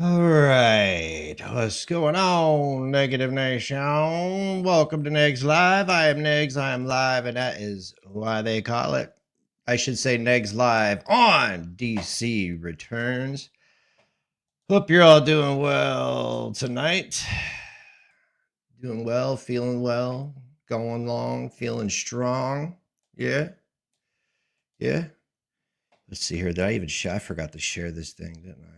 All right, what's going on, Negative Nation? Welcome to Negs Live. I am Negs, I am live, and that is why they call it. I should say Negs Live on DC Returns. Hope you're all doing well tonight. Doing well, feeling well, going along, feeling strong. Yeah, yeah. Let's see here. Did I even share? I forgot to share this thing, didn't I?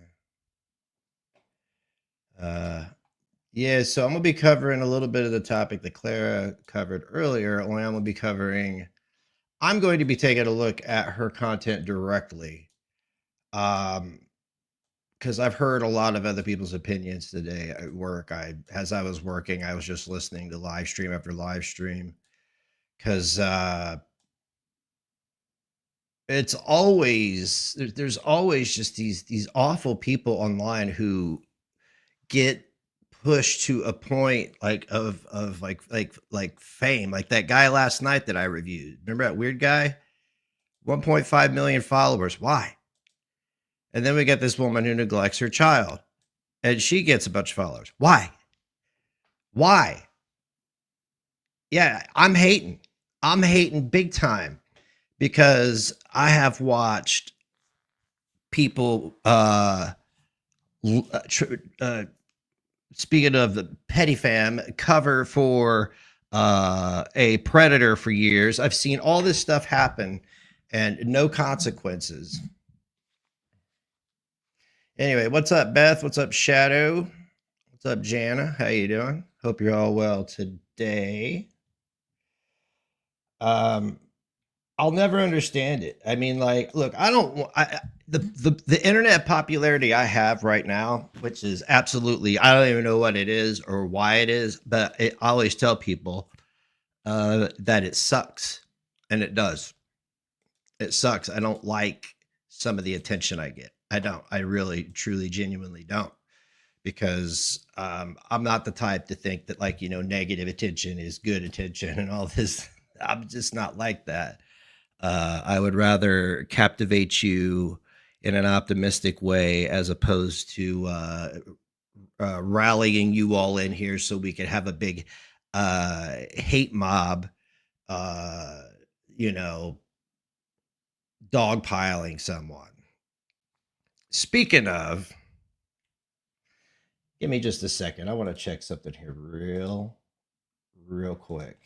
Yeah, so I'm gonna be covering a little bit of the topic that Clara covered earlier. Only I'm going to be taking a look at her content directly, um, because I've heard a lot of other people's opinions today at work. As I was working, I was just listening to live stream after live stream, because it's always there's always just these awful people online who get pushed to a point of like fame, like that guy last night that I reviewed. Remember that weird guy? 1.5 million followers. Why? And then we get this woman who neglects her child and she gets a bunch of followers. Why? Yeah, I'm hating big time, because I have watched people speaking of the petty fam, cover for a predator for years. I've seen all this stuff happen and no consequences. Anyway, what's up, Beth? What's up, Shadow? What's up, Jana? How you doing? Hope you're all well today. I'll never understand it. I mean, like, look, the internet popularity I have right now, which is absolutely, I don't even know what it is or why it is, but I always tell people that it sucks, and it does. It sucks. I don't like some of the attention I get. I don't. I really, truly, genuinely don't, because I'm not the type to think that, like, negative attention is good attention and all this. I'm just not like that. I would rather captivate you in an optimistic way, as opposed to rallying you all in here so we could have a big hate mob, uh, dogpiling someone. Speaking of, give me just a second. I want to check something here real quick.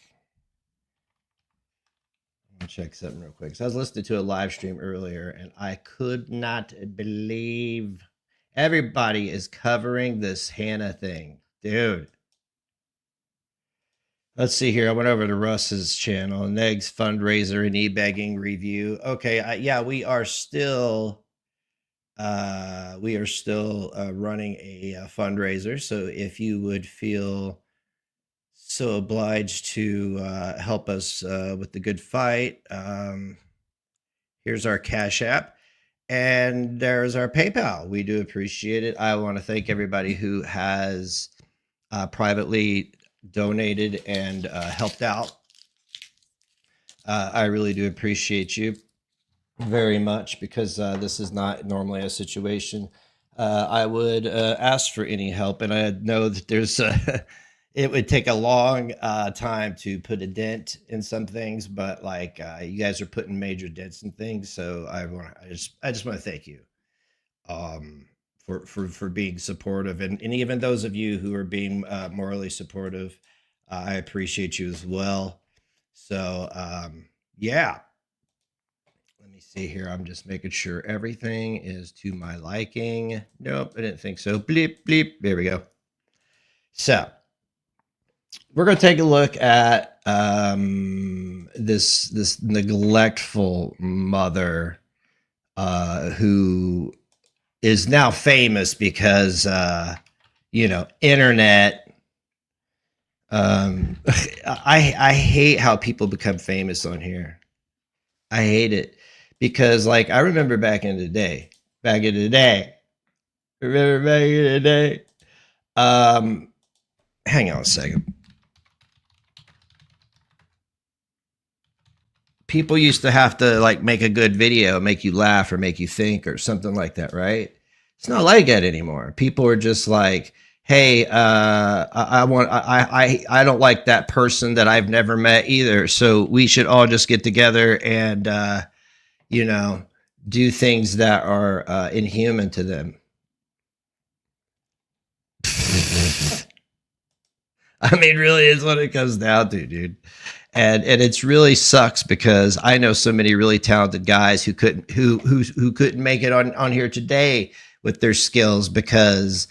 Check something real quick. So I was listening to a live stream earlier and I could not believe everybody is covering this Hannah thing. Dude. Let's see here. I went over to Russ's channel, Neg's fundraiser and e-begging review. Okay, yeah, we are still running a fundraiser. So if you would feel so obliged to help us with the good fight, here's our Cash App, and there's our PayPal. We do appreciate it. I want to thank everybody who has privately donated and helped out. I really do appreciate you very much, because this is not normally a situation I would ask for any help, and I know that there's it would take a long time to put a dent in some things, but like you guys are putting major dents in things, so I just want to thank you for being supportive, and even those of you who are being morally supportive. I appreciate you as well. So yeah, let me see here. I'm just making sure everything is to my liking. Nope, I didn't think so. Bleep bleep. There we go. So we're going to take a look at this neglectful mother who is now famous because internet. I hate how people become famous on here. I hate it, because, like, I remember back in the day. Hang on a second. People used to have to, like, make a good video, make you laugh or make you think or something like that, right? It's not like that anymore. People are just like, hey, I don't like that person that I've never met either. So we should all just get together and, you know, do things that are inhuman to them. I mean, really is what it comes down to, dude. And it's really sucks because I know so many really talented guys who couldn't make it on here today with their skills because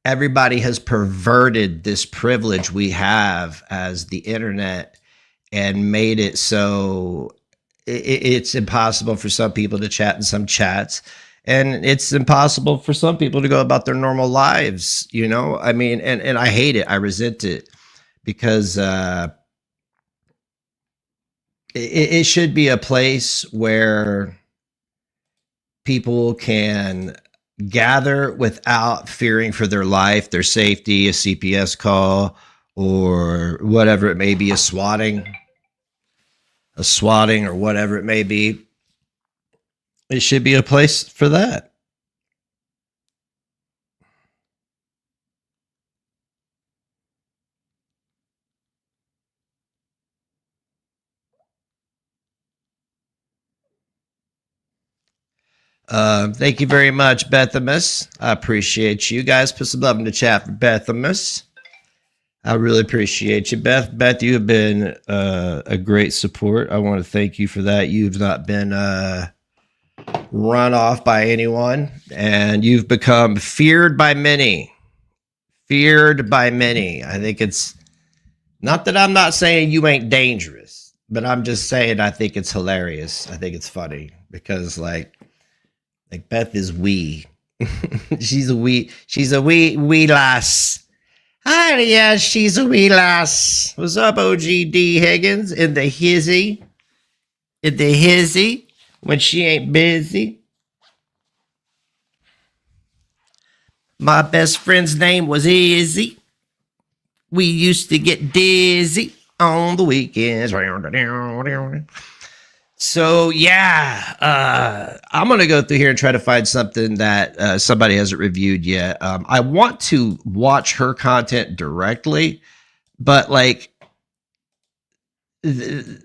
everybody has perverted this privilege we have as the internet and made it so it's impossible for some people to chat in some chats, and it's impossible for some people to go about their normal lives, you know? I mean, and I hate it. I resent it because it should be a place where people can gather without fearing for their life, their safety, a CPS call, or whatever it may be, a swatting or whatever it may be. It should be a place for that. Thank you very much, Bethamus. I appreciate you guys. Put some love in the chat for Bethamus. I really appreciate you, Beth. Beth, you have been a great support. I want to thank you for that. You've not been run off by anyone, and you've become feared by many. Feared by many. I think it's not that I'm not saying you ain't dangerous, but I'm just saying I think it's hilarious. I think it's funny because like Beth is wee. She's a wee lass. Hi, yeah, she's a wee lass. What's up, OGD Higgins? In the hizzy. When she ain't busy. My best friend's name was Izzy. We used to get dizzy on the weekends. So, yeah, I'm going to go through here and try to find something that somebody hasn't reviewed yet. I want to watch her content directly, but like, did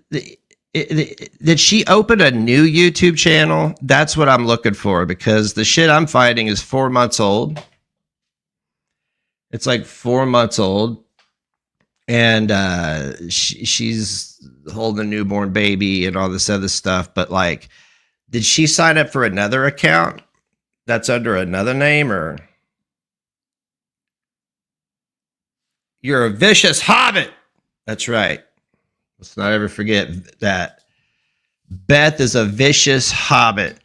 she open a new YouTube channel? That's what I'm looking for because the shit I'm finding is 4 months old. It's like 4 months old. And she's holding a newborn baby and all this other stuff. But like, did she sign up for another account that's under another name, or you're a vicious hobbit? That's right. Let's not ever forget that. Beth is a vicious hobbit.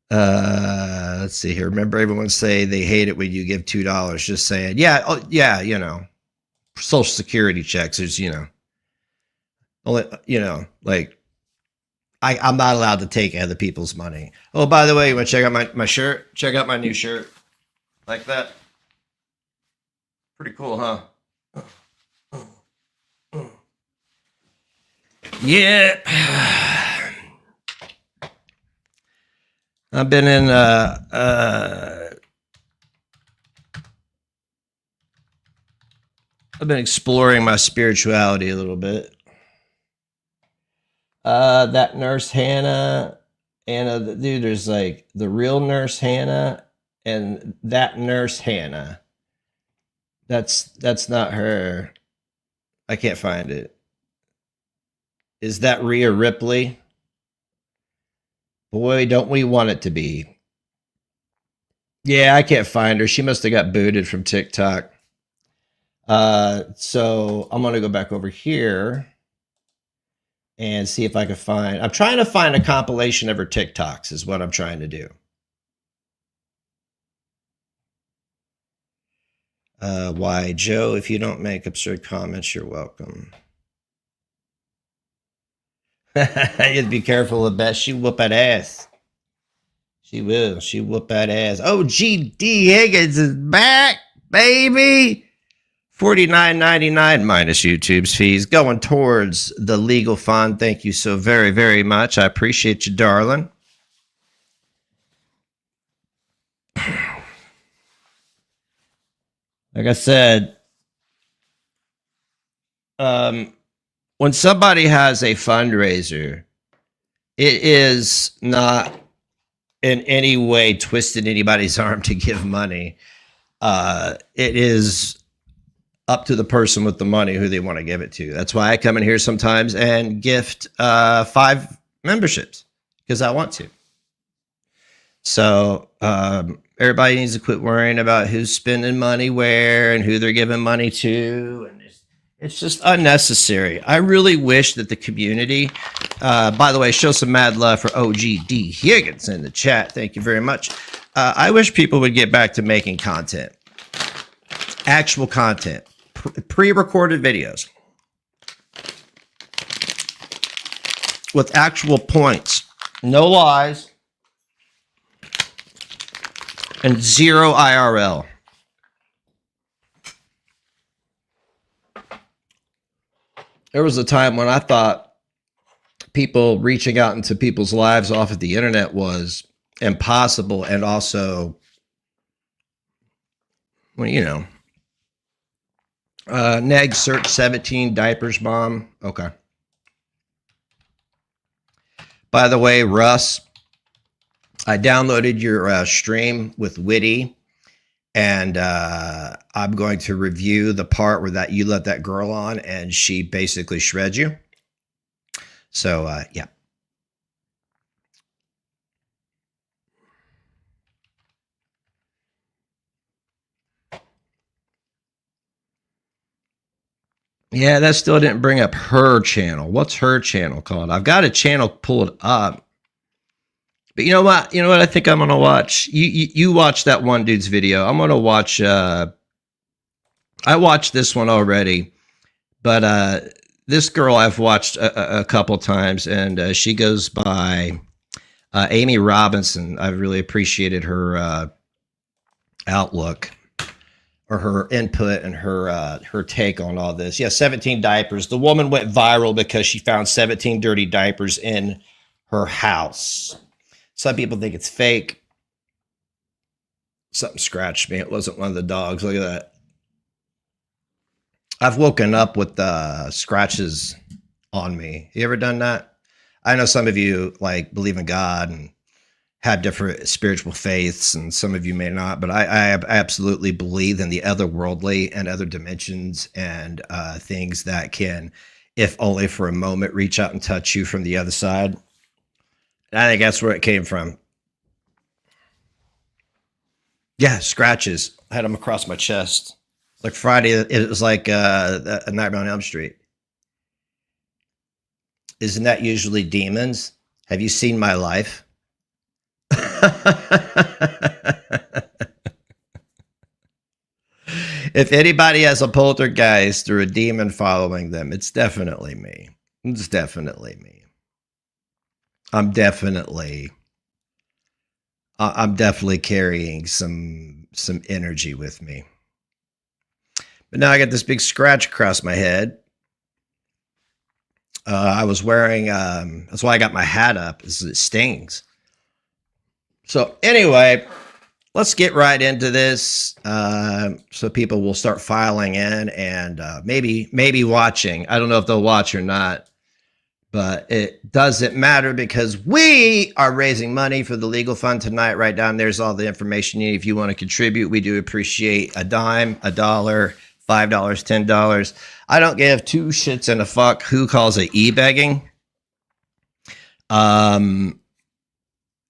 Let's see here. Remember, everyone say they hate it when you give $2. Just saying, yeah, oh, yeah, you know, Social Security checks. There's, you know, only, you know, like I'm not allowed to take other people's money. Oh, by the way, you want to check out my shirt? Check out my new shirt, like that. Pretty cool, huh? Yeah. I've been in I've been exploring my spirituality a little bit. That nurse Hannah, dude, there's like the real nurse Hannah and that nurse Hannah. That's not her. I can't find it. Is that Rhea Ripley? Boy, don't we want it to be. Yeah, I can't find her. She must have got booted from TikTok. So I'm going to go back over here and see if I can find. I'm trying to find a compilation of her TikToks is what I'm trying to do. Why, Joe, if you don't make absurd comments, you're welcome. You'd be careful of Beth. She whoop that ass. She will. She whoop that ass. Oh, GD Higgins is back, baby. $49.99 minus YouTube's fees going towards the legal fund. Thank you so very, very much. I appreciate you, darling. Like I said, when somebody has a fundraiser, it is not in any way twisting anybody's arm to give money. It is up to the person with the money who they want to give it to. That's why I come in here sometimes and gift 5 memberships, because I want to. So everybody needs to quit worrying about who's spending money where and who they're giving money to. And it's just unnecessary. I really wish that the community, by the way, show some mad love for OGD Higgins in the chat. Thank you very much. I wish people would get back to making content, actual content, pre-recorded videos with actual points, no lies, and 0 IRL. There was a time when I thought people reaching out into people's lives off of the internet was impossible, and also, well, you know, Neg search 17 diapers mom. Okay. By the way, Russ, I downloaded your stream with Witty, and I'm going to review the part where that you let that girl on and she basically shreds you. So yeah. Yeah, that still didn't bring up her channel. What's her channel called? I've got a channel pulled up. But you know what? You know what I think I'm going to watch? You watch that one dude's video. I'm going to watch I watched this one already. But this girl I've watched a couple times, and she goes by Amy Robinson. I've really appreciated her outlook, or her input, and her take on all this. Yeah, 17 diapers. The woman went viral because she found 17 dirty diapers in her house. Some people think it's fake. Something scratched me. It wasn't one of the dogs. Look at that. I've woken up with scratches on me. You ever done that? I know some of you like believe in God and have different spiritual faiths, and some of you may not, but I absolutely believe in the otherworldly and other dimensions, and things that can, if only for a moment, reach out and touch you from the other side. And I think that's where it came from. Yeah, scratches. I had them across my chest. Like Friday, it was like a Nightmare on Elm Street. Isn't that usually demons? Have you seen my life? If anybody has a poltergeist or a demon following them, it's definitely me. It's definitely me. I'm definitely carrying some energy with me. But now I got this big scratch across my head. I was wearing, that's why I got my hat up, is it stings. So anyway, let's get right into this, so people will start filing in, and maybe watching. I don't know if they'll watch or not, but it doesn't matter, because we are raising money for the legal fund tonight. Right down there's all the information you need if you want to contribute. We do appreciate a dime, $1, $5, $10. I don't give 2 shits and a fuck who calls it e-begging.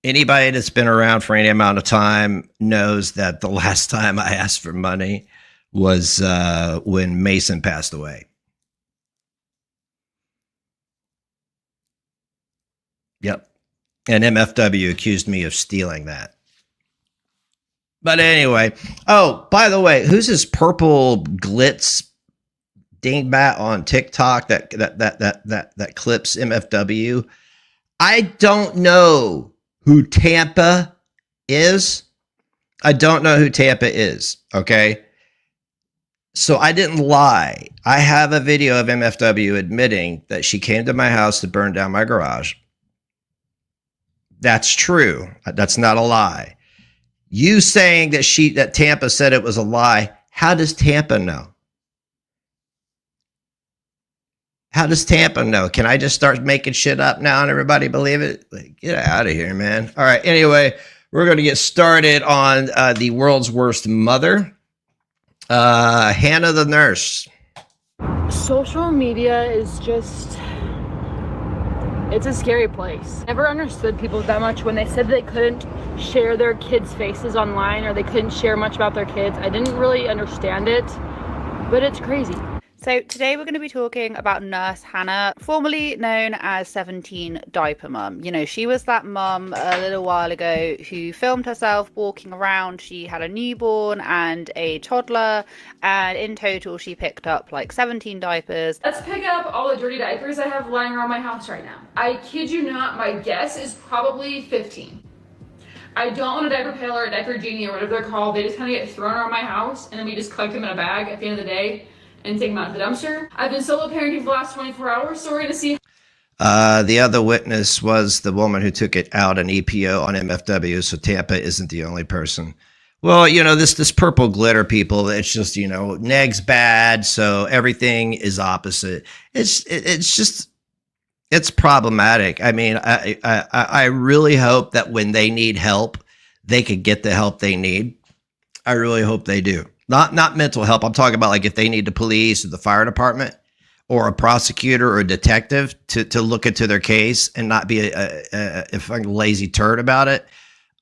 Anybody that's been around for any amount of time knows that the last time I asked for money was when Mason passed away. Yep. And MFW accused me of stealing that. But anyway, oh, by the way, who's this purple glitz dingbat on TikTok that clips MFW? I don't know who Tampa is. I don't know who Tampa is, okay? So I didn't lie. I have a video of MFW admitting that she came to my house to burn down my garage. That's true. That's not a lie. You saying that Tampa said it was a lie. How does Tampa know? How does Tampa know? Can I just start making shit up now and everybody believe it? Like, get out of here, man. All right. Anyway, we're going to get started on the world's worst mother, Hannah the nurse. Social media is just, it's a scary place. Never understood people that much when they said they couldn't share their kids' faces online or they couldn't share much about their kids. I didn't really understand it, but it's crazy. So today we're going to be talking about Nurse Hannah, formerly known as 17 Diaper Mum. You know, she was that mum a little while ago who filmed herself walking around. She had a newborn and a toddler, and in total she picked up like 17 diapers. Let's pick up all the dirty diapers I have lying around my house right now. I kid you not, my guess is probably 15. I don't want a diaper pail or a diaper genie or whatever they're called. They just kind of get thrown around my house and then we just collect them in a bag at the end of the day and take them out of the dumpster. I've been solo parenting for the last 24 hours, so we're gonna see. The other witness was the woman who took it out on EPO on MFW, so Tampa isn't the only person. Well, you know, this purple glitter, people, it's just, you know, neg's bad, so everything is opposite. It's just, it's problematic. I mean, I really hope that when they need help, they could get the help they need. I really hope they do. Not mental help. I'm talking about like if they need the police or the fire department or a prosecutor or a detective to look into their case and not be a fucking lazy turd about it.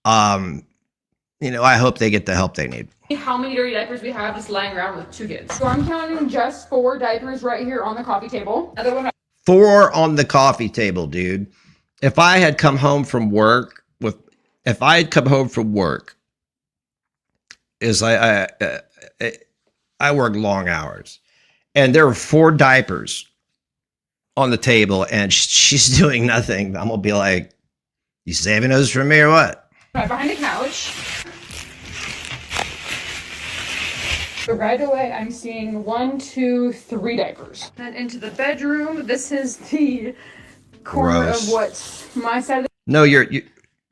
You know, I hope they get the help they need. How many dirty diapers we have just lying around with 2 kids. So I'm counting just 4 diapers right here on the coffee table. Another one. 4 on the coffee table, dude. If I had come home from work is I work long hours, and there were 4 diapers on the table, and she's doing nothing. I'm gonna be like, "You saving those for me or what?" Right behind the couch. So right away, I'm seeing 1, 2, 3 diapers. Then into the bedroom. This is the corner Gross. of what's my side of the. No, you.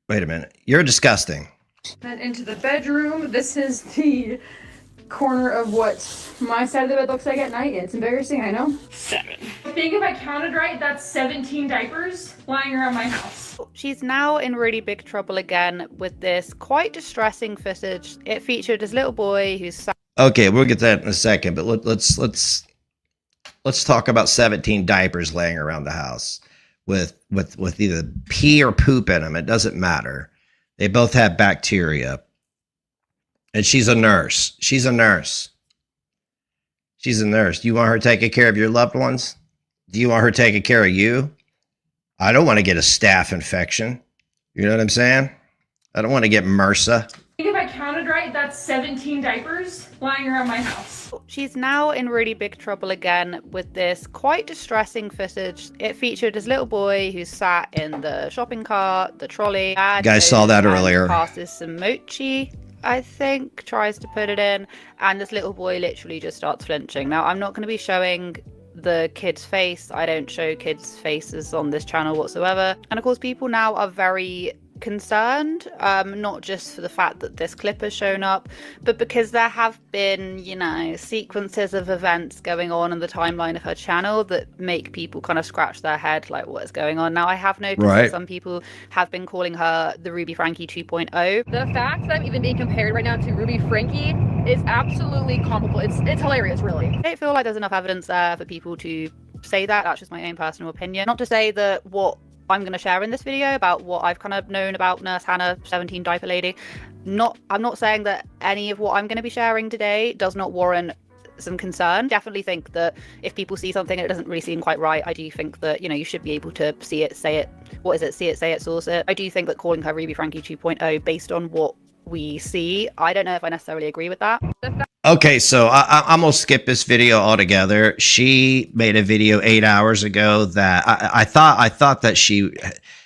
Wait a minute. You're disgusting. Then into the bedroom. This is the corner of what my side of the bed looks like at night. It's embarrassing, I know. 7. I think if I counted right, that's 17 diapers lying around my house. She's now in really big trouble again with this quite distressing footage. It featured this little boy who's Okay, we'll get to that in a second, but let's talk about 17 diapers laying around the house with either pee or poop in them. It doesn't matter. They both have bacteria. And she's a nurse. She's a nurse. She's a nurse. Do you want her taking care of your loved ones? Do you want her taking care of you? I don't want to get a staph infection. You know what I'm saying? I don't want to get MRSA. I think if I counted right, that's 17 diapers lying around my house. She's now in really big trouble again with this quite distressing footage. It featured this little boy who sat in the shopping cart, the trolley. You guys saw that earlier. Passes some mochi, I think, tries to put it in, and this little boy literally just starts flinching. Now, I'm not going to be showing the kid's face. I don't show kids' faces on this channel whatsoever. And of course, people now are very concerned, not just for the fact that this clip has shown up, but because there have been, you know, sequences of events going on in the timeline of her channel that make people kind of scratch their head like, what is going on? Now, I have noticed that some people have been calling her the Ruby Frankie 2.0. The fact that I'm even being compared right now to Ruby Frankie is absolutely comical. It's hilarious, really. I don't feel like there's enough evidence there for people to say that. That's just my own personal opinion. Not to say that what I'm going to share in this video about what I've kind of known about Nurse Hannah, 17 diaper lady. I'm not saying that any of what I'm going to be sharing today does not warrant some concern. Definitely think that if people see something and it doesn't really seem quite right, I do think that, you know, you should be able to see it, say it. What is it? See it, say it, source it. I do think that calling her Ruby Frankie 2.0 based on what we see, I don't know if I necessarily agree with that. Okay, so I'm gonna skip this video altogether. She made a video 8 hours ago that I thought that she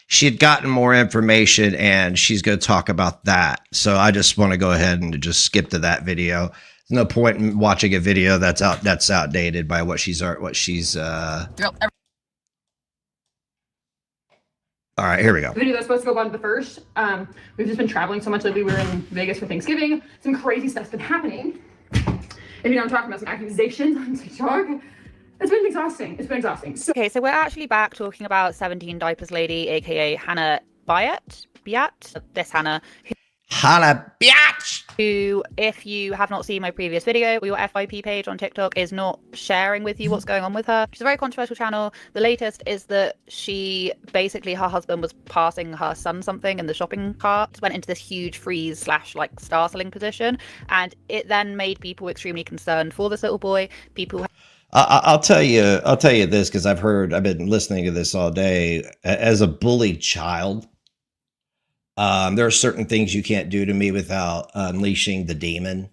had gotten more information and she's gonna talk about that. So I just want to go ahead and just skip to that video. no point in watching a video that's outdated by what she's All right, here we go. The video that's supposed to go on the first. We've just been traveling so much lately. We were in Vegas for Thanksgiving. Some crazy stuff's been happening. And you know, I'm talking about some accusations on TikTok. It's been exhausting. It's been exhausting. Okay, so we're actually back talking about 17 Diapers Lady, aka Hannah Biat, this Hannah. Hannah Biatch! Who, if you have not seen my previous video, your FYP page on TikTok is not sharing with you what's going on with her. She's a very controversial channel. The latest is that she basically, her husband was passing her son something in the shopping cart, went into this huge freeze / like startling position, and it then made people extremely concerned for this little boy. People. I'll tell you this, because I've been listening to this all day. As a bullied child, there are certain things you can't do to me without unleashing the demon.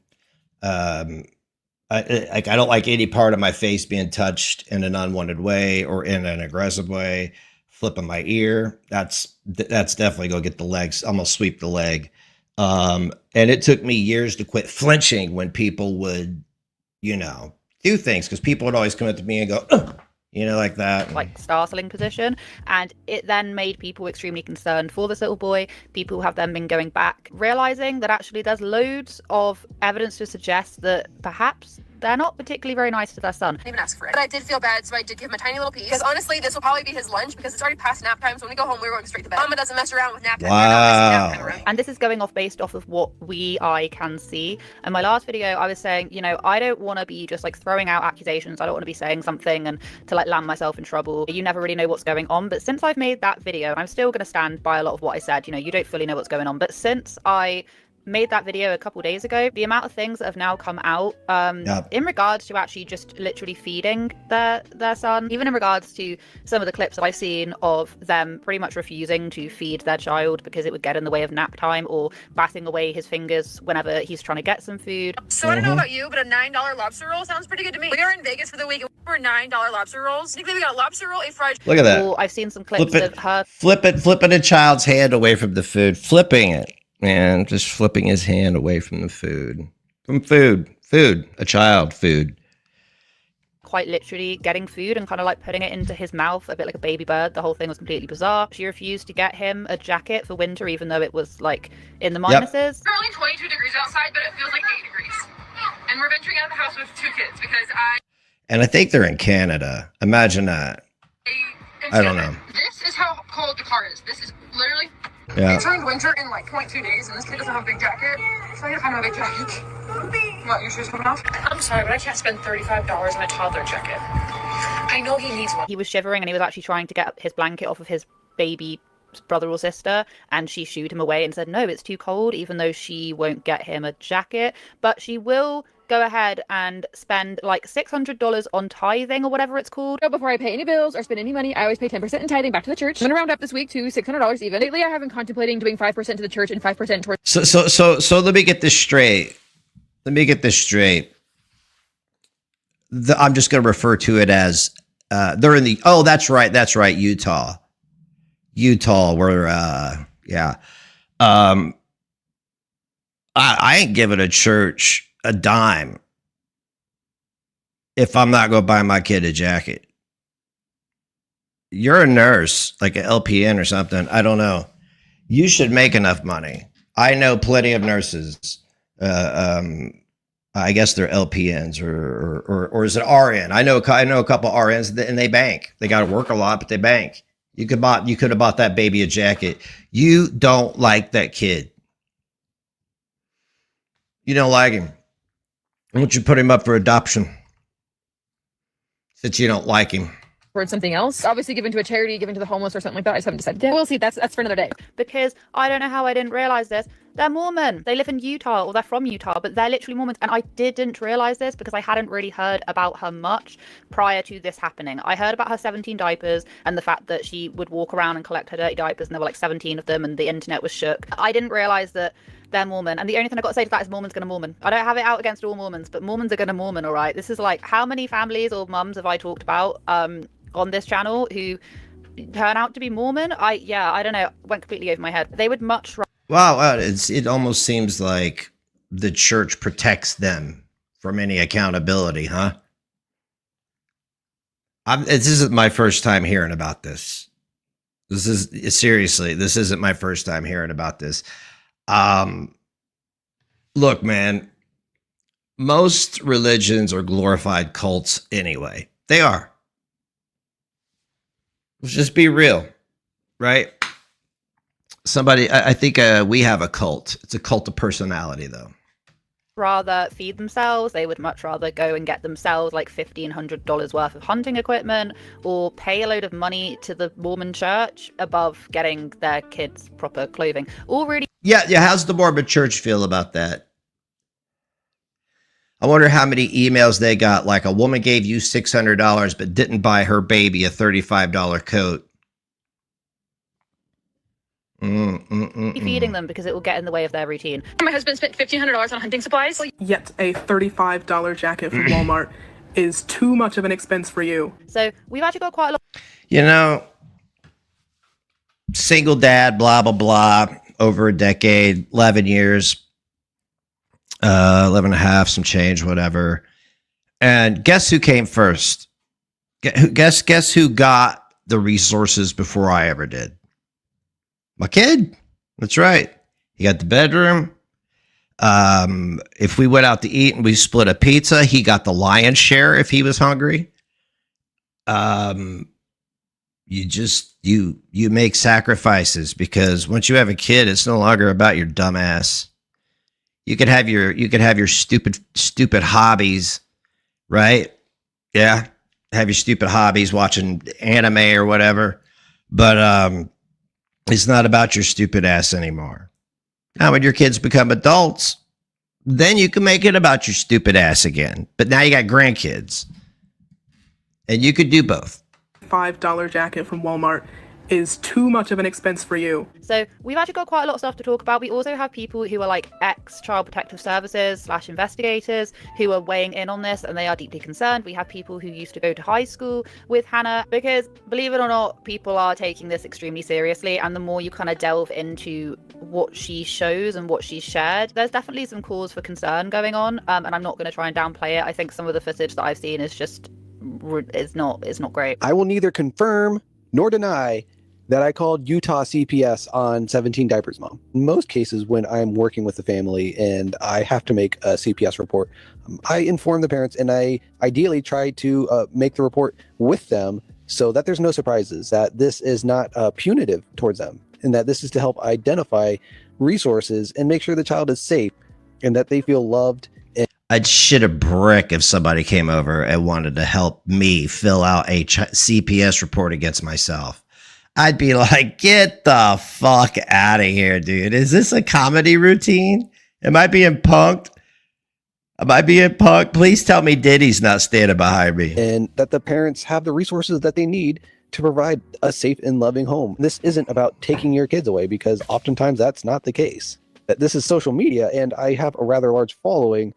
I don't like any part of my face being touched in an unwanted way or in an aggressive way. Flipping my ear, that's definitely go get the legs, almost sweep the leg. And it took me years to quit flinching when people would, do things, because people would always come up to me and go, ugh, like that. Like startling position. And it then made people extremely concerned for this little boy. People have then been going back, realizing that actually there's loads of evidence to suggest that perhaps they're not particularly very nice to their son. I didn't even ask for it. But I did feel bad, so I did give him a tiny little piece. Because honestly, this will probably be his lunch, because it's already past nap time, so when we go home, we're going straight to bed. Mama doesn't mess around with nap time. Wow. And this is going off based off of what I can see. In my last video, I was saying, I don't want to be just like throwing out accusations. I don't want to be saying something and to like land myself in trouble. You never really know what's going on. But since I've made that video, I'm still going to stand by a lot of what I said. You don't fully know what's going on. But since I made that video a couple days ago, the amount of things that have now come out in regards to actually just literally feeding their son, even in regards to some of the clips that I've seen of them pretty much refusing to feed their child because it would get in the way of nap time, or batting away his fingers whenever he's trying to get some food. So I don't know about you, but a $9 lobster roll sounds pretty good to me. We are in Vegas for the week for $9 lobster rolls. We got a lobster roll, a fried. Look at that. Or I've seen some clips of her flipping a child's hand away from the food, flipping it. Man, just flipping his hand away from the food. A child, food. Quite literally getting food and kind of like putting it into his mouth, a bit like a baby bird. The whole thing was completely bizarre. She refused to get him a jacket for winter, even though it was like in the minuses. It's currently 22 degrees outside, but it feels like 8 degrees. And we're venturing out of the house with 2 kids because And I think they're in Canada. Imagine that. I don't know. This is how cold the car is. This is literally... Yeah. It turned winter in like 0.2 days, and this kid doesn't have a big jacket, so I need to find him a big jacket. What, your shoes coming off? I'm sorry, but I can't spend $35 on a toddler jacket. I know he needs one. He was shivering, and he was actually trying to get his blanket off of his baby brother or sister, and she shooed him away and said, no, it's too cold, even though she won't get him a jacket. But she will go ahead and spend like $600 on tithing or whatever it's called. Before I pay any bills or spend any money, I always pay 10% in tithing back to the church. I'm gonna round up this week to $600 even. Lately, I have been contemplating doing 5% to the church and 5% towards. So let me get this straight. I'm just going to refer to it as they're in the. Oh, that's right, Utah, where yeah. I ain't giving a church a dime if I'm not going to buy my kid a jacket. You're a nurse, like an LPN or something. I don't know. You should make enough money. I know plenty of nurses. I guess they're LPNs or is it RN? I know a couple RNs and they bank. They got to work a lot, but they bank. You could have bought that baby a jacket. You don't like that kid. You don't like him. Why don't you put him up for adoption? Since you don't like him. Towards something else. Obviously given to a charity, given to the homeless or something like that. I just haven't decided yet. We'll see. That's for another day. Because I don't know how I didn't realize this. They're Mormon. They live in Utah, or they're from Utah, but they're literally Mormons. And I didn't realize this because I hadn't really heard about her much prior to this happening. I heard about her 17 diapers and the fact that she would walk around and collect her dirty diapers, and there were like 17 of them, and the internet was shook. I didn't realize that they're Mormon. And the only thing I got to say to that is Mormon's gonna Mormon. I don't have it out against all Mormons, but Mormons are gonna Mormon, all right? This is like, how many families or mums have I talked about on this channel who turn out to be Mormon? I don't know. Went completely over my head. They would much rather. Wow, it almost seems like the church protects them from any accountability, huh? This isn't my first time hearing about this. This is seriously, this isn't my first time hearing about this. Look, man, most religions are glorified cults anyway. They are. Let's just be real, right? I think we have a cult. It's a cult of personality, though. Rather feed themselves. They would much rather go and get themselves like $1,500 worth of hunting equipment or pay a load of money to the Mormon church above getting their kids proper clothing. All really. Yeah. How's the Mormon church feel about that? I wonder how many emails they got. Like, a woman gave you $600 but didn't buy her baby a $35 coat. Feeding them because it will get in the way of their routine. My husband spent $1,500 on hunting supplies. Yet a $35 jacket from Walmart is too much of an expense for you. So we've actually got quite a lot. You know, single dad, blah, blah, blah, over a decade, 11 years, 11 and a half, some change, whatever. And guess who came first? Guess who got the resources before I ever did? My kid. That's right. He got the bedroom. If we went out to eat and we split a pizza, he got the lion's share if he was hungry. You make sacrifices, because once you have a kid, it's no longer about your dumb ass. You could have your stupid hobbies, right? Yeah. Have your stupid hobbies, watching anime or whatever. But it's not about your stupid ass anymore. Now, when your kids become adults, then you can make it about your stupid ass again. But now you got grandkids, and you could do both. $5 jacket from Walmart is too much of an expense for you. So we've actually got quite a lot of stuff to talk about. We also have people who are like ex-Child Protective Services / investigators who are weighing in on this, and they are deeply concerned. We have people who used to go to high school with Hannah, because believe it or not, people are taking this extremely seriously. And the more you kind of delve into what she shows and what she shared, there's definitely some cause for concern going on. And I'm not going to try and downplay it. I think some of the footage that I've seen is just, it's not great. I will neither confirm nor deny that I called Utah CPS on 17 Diapers mom. In most cases, when I'm working with the family and I have to make a CPS report, I inform the parents, and I ideally try to make the report with them so that there's no surprises, that this is not punitive towards them, and that this is to help identify resources and make sure the child is safe and that they feel loved. I'd shit a brick if somebody came over and wanted to help me fill out a CPS report against myself. I'd be like, get the fuck out of here, dude. Is this a comedy routine? Am I being punked? Please tell me Diddy's not standing behind me. And that the parents have the resources that they need to provide a safe and loving home. This isn't about taking your kids away, because oftentimes that's not the case. This is social media, and I have a rather large following.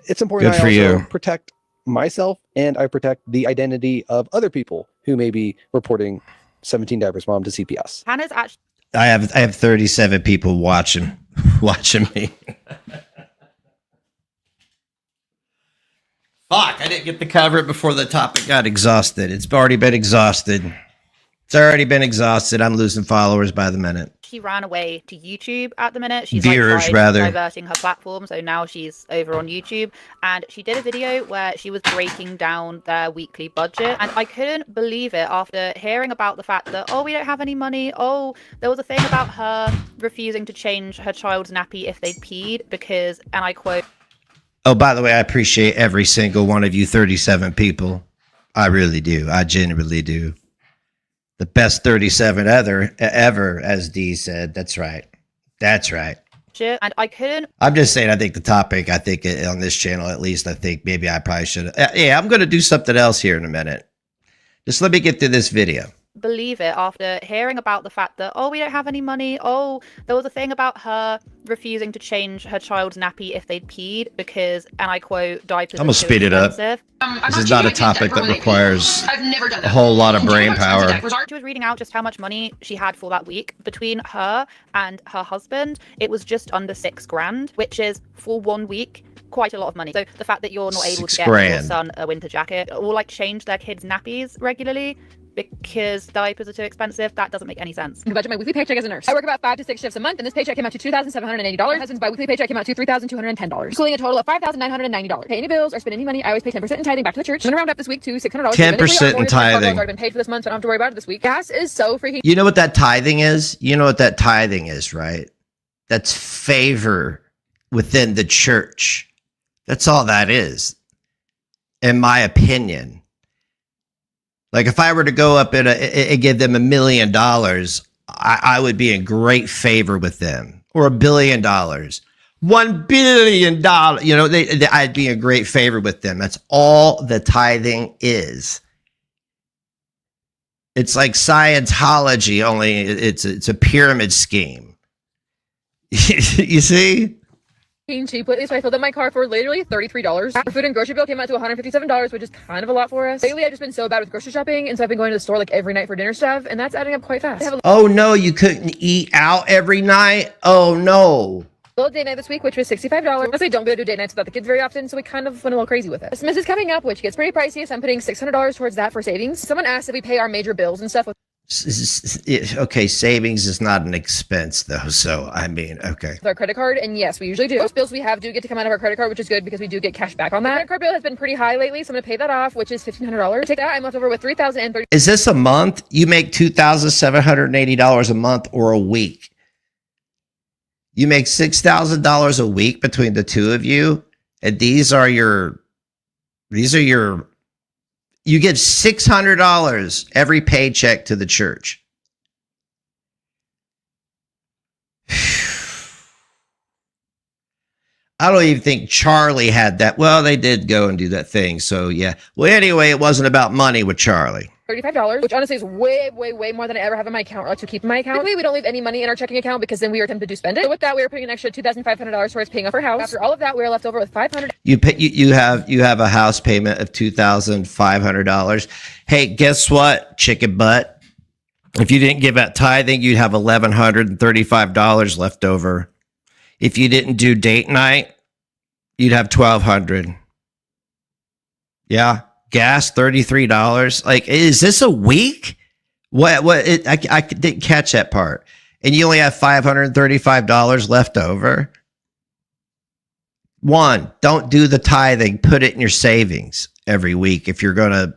It's important I also protect myself, and I protect the identity of other people who may be reporting 17 Diapers mom to CPS. Hannah's actually. I have 37 people watching me. Fuck! I didn't get to cover it before the topic got exhausted. It's already been exhausted. I'm losing followers by the minute. She ran away to YouTube at the minute. She's Viewers, rather. Diverting her platform, so now she's over on YouTube. And she did a video where she was breaking down their weekly budget. And I couldn't believe it after hearing about the fact that, oh, we don't have any money. Oh, there was a thing about her refusing to change her child's nappy if they'd peed because, and I quote, oh, by the way, I appreciate every single one of you 37 people. I really do. I genuinely do. The best 37 ever, as Dee said. That's right. And I couldn't. I'm just saying, I think the topic, on this channel, at least, I think maybe I probably should. Yeah, I'm going to do something else here in a minute. Just let me get through this video. Believe it after hearing about the fact that, oh, we don't have any money. Oh, there was a thing about her refusing to change her child's nappy if they'd peed because, and I quote, diapers. I'm gonna speed it up. This is not a topic that requires a whole lot of brain power. She was reading out just how much money she had for that week between her and her husband. It was just under $6,000, which is for 1 week quite a lot of money. So the fact that you're not able to get your son a winter jacket or like change their kids' nappies regularly because diapers are too expensive, that doesn't make any sense. I budget my weekly paycheck as a nurse. I work about 5 to 6 shifts a month, and this paycheck came out to $2,780. My husband's biweekly paycheck came out to $3,210, equaling a total of $5,990. Pay any bills or spend any money, I always pay 10% in tithing back to the church. I'm gonna round up this week to $600. 10% in tithing. I've already been paid for this month, so I don't have to worry about it this week. Gas is so freaking. You know what that tithing is? You know what that tithing is, right? That's favor within the church. That's all that is, in my opinion. Like if I were to go up and give them $1 million, I would be in great favor with them, or $1 billion, $1 billion. You know, I'd be in great favor with them. That's all the tithing is. It's like Scientology, only it's a pyramid scheme. You see? Cheap lately, so I filled up my car for literally $33. Our food and grocery bill came out to $157, which is kind of a lot for us. Lately, I've just been so bad with grocery shopping, and so I've been going to the store like every night for dinner stuff, and that's adding up quite fast. Oh no, you couldn't eat out every night? Oh no. Little date night this week, which was $65. Honestly, don't go to date nights without the kids very often, so we kind of went a little crazy with it. Christmas is coming up, which gets pretty pricey, so I'm putting $600 towards that for savings. Someone asked if we pay our major bills and stuff with Okay, savings is not an expense though, so I mean, okay. our credit card, and yes, we usually do. Most bills we have do get to come out of our credit card, which is good because we do get cash back on that. Credit card bill has been pretty high lately, so I'm gonna pay that off, which is $1,500. Take that, I'm left over with $3,030. Is this a month? You make $2,780 a month or a week? You make $6,000 a week between the two of you, and these are your. You give $600 every paycheck to the church. I don't even think Charlie had that. Well, they did go and do that thing. So, yeah. Well, anyway, it wasn't about money with Charlie. $35, which honestly is way, way, way more than I ever have in my account or like to keep in my account. Typically, we don't leave any money in our checking account because then we are tempted to spend it. So with that, we are putting an extra $2,500 towards paying off our house. After all of that, we are left over with $500. You have a house payment of $2,500. Hey, guess what, chicken butt? If you didn't give out tithing, you'd have $1,135 left over. If you didn't do date night, you'd have $1,200. Yeah. Gas, $33. Like, is this a week? I didn't catch that part. And you only have $535 left over. One, don't do the tithing. Put it in your savings every week if you're going to,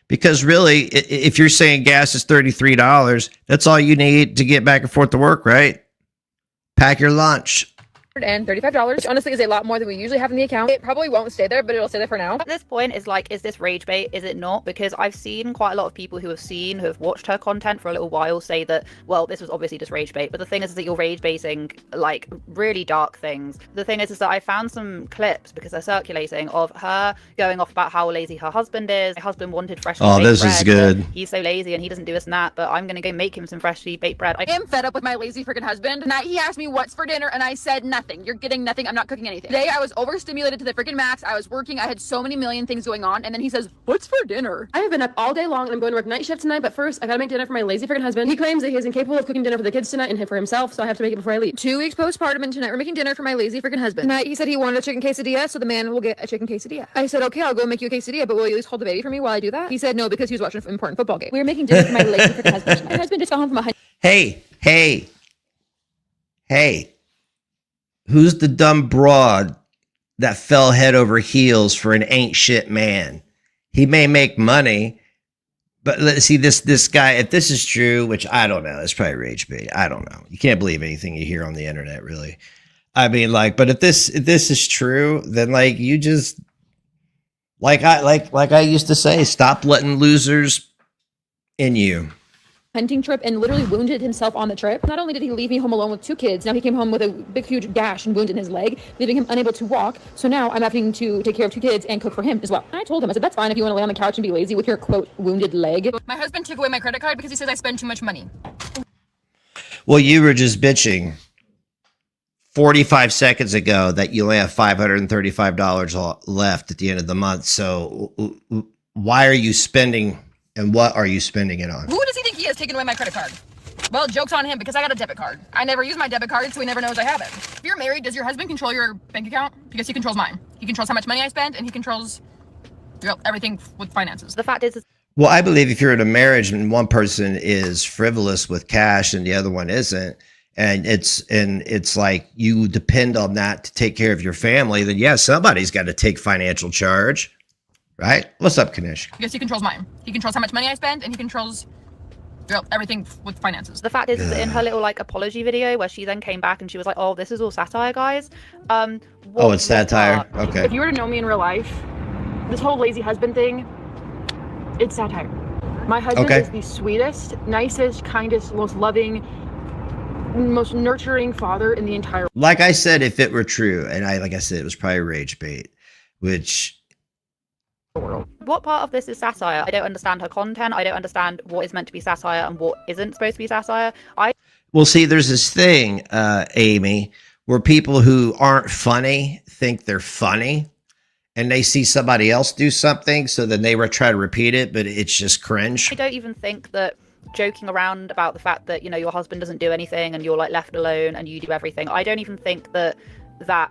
because really, if you're saying gas is $33, that's all you need to get back and forth to work, right? Pack your lunch. And $35, which honestly is a lot more than we usually have in the account. It probably won't stay there, but it'll stay there for now. At this point, is like, is this rage bait? Is it not? Because I've seen quite a lot of people who have watched her content for a little while say that, well, this was obviously just rage bait. But the thing is that you're rage baiting like really dark things. The thing is that I found some clips because they're circulating of her going off about how lazy her husband is. My husband wanted freshly baked bread. Oh, this is good. He's so lazy and he doesn't do this and that, but I'm going to go make him some freshly baked bread. I am fed up with my lazy freaking husband. And he asked me what's for dinner and I said nothing. You're getting nothing. I'm not cooking anything. Today I was overstimulated to the freaking max. I was working. I had so many million things going on. And then he says, what's for dinner? I have been up all day long and I'm going to work night shift tonight. But first, I gotta make dinner for my lazy freaking husband. He claims that he is incapable of cooking dinner for the kids tonight and for himself. So I have to make it before I leave. 2 weeks postpartum and tonight we're making dinner for my lazy freaking husband. Tonight he said he wanted a chicken quesadilla. So the man will get a chicken quesadilla. I said, okay, I'll go make you a quesadilla. But will you at least hold the baby for me while I do that? He said no because he was watching an important football game. We were making dinner for my lazy freaking husband. My husband just got home from a Hey. Who's the dumb broad that fell head over heels for an ain't shit man? He may make money, but let's see this guy. If this is true, which I don't know, it's probably rage bait. I don't know. You can't believe anything you hear on the internet, really. I mean, like, but if this is true, then like you just like I used to say, stop letting losers in you. Hunting trip and literally wounded himself on the trip. Not only did he leave me home alone with 2 kids, now he came home with a big, huge gash and wound in his leg, leaving him unable to walk. So now I'm having to take care of 2 kids and cook for him as well. And I told him, I said, that's fine if you want to lay on the couch and be lazy with your, quote, wounded leg. My husband took away my credit card because he says I spend too much money. Well, you were just bitching 45 seconds ago that you only have $535 left at the end of the month. So why are you spending, and what are you spending it on? Who does he think he has taken away my credit card? Well, joke's on him because I got a debit card. I never use my debit card, so he never knows I have it. If you're married, does your husband control your bank account? Because he controls mine. He controls how much money I spend, and he controls everything with finances. The fact is Well, I believe if you're in a marriage and one person is frivolous with cash and the other one isn't, and it's like you depend on that to take care of your family, then yeah, somebody's got to take financial charge, right? What's up, Kanish? Because he controls mine. He controls how much money I spend, and he controls everything with finances. the fact is that in her little like apology video where she then came back and she was like, "Oh, this is all satire, guys." Oh, it's satire. Okay. If you were to know me in real life, this whole lazy husband thing, it's satire. My husband Okay. is the sweetest, nicest, kindest, most loving, most nurturing father in the entire Like I said, if it were true, and like I said, it was probably rage bait, which world. What part of this is satire? I don't understand her content. I don't understand what is meant to be satire and what isn't supposed to be satire. well, see, there's this thing, Amy, where people who aren't funny think they're funny, and they see somebody else do something, so then they try to repeat it, but it's just cringe. I don't even think that joking around about the fact that, you know, your husband doesn't do anything and you're like left alone and you do everything. I don't even think that I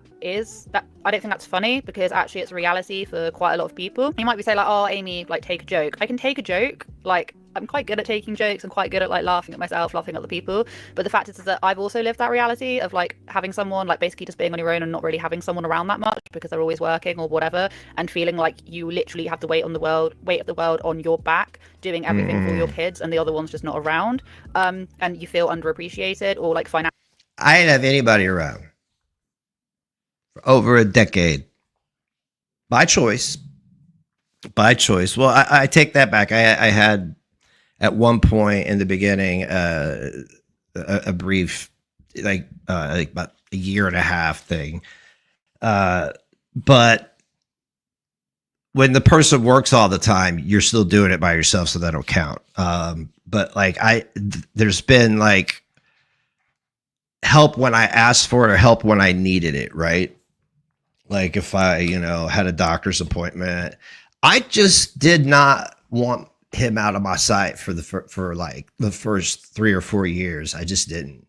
don't think that's funny, because actually it's reality for quite a lot of people. You might be saying like, "Oh, Amy, like take a joke." I can take a joke. Like, I'm quite good at taking jokes. I'm quite good at like laughing at myself, laughing at other people. But the fact is that I've also lived that reality of like having someone, like basically just being on your own and not really having someone around that much because they're always working or whatever, and feeling like you literally have to weight of the world on your back, doing everything for your kids, and the other one's just not around. And you feel underappreciated or like financially. I didn't have anybody around for over a decade. By choice. Well, I take that back. I had at one point in the beginning a brief, like about a year and a half thing. But when the person works all the time, you're still doing it by yourself, so that don't count. But like there's been like help when I asked for it or help when I needed it, right? Like if I, had a doctor's appointment, I just did not want him out of my sight for like the first 3 or 4 years. I just didn't.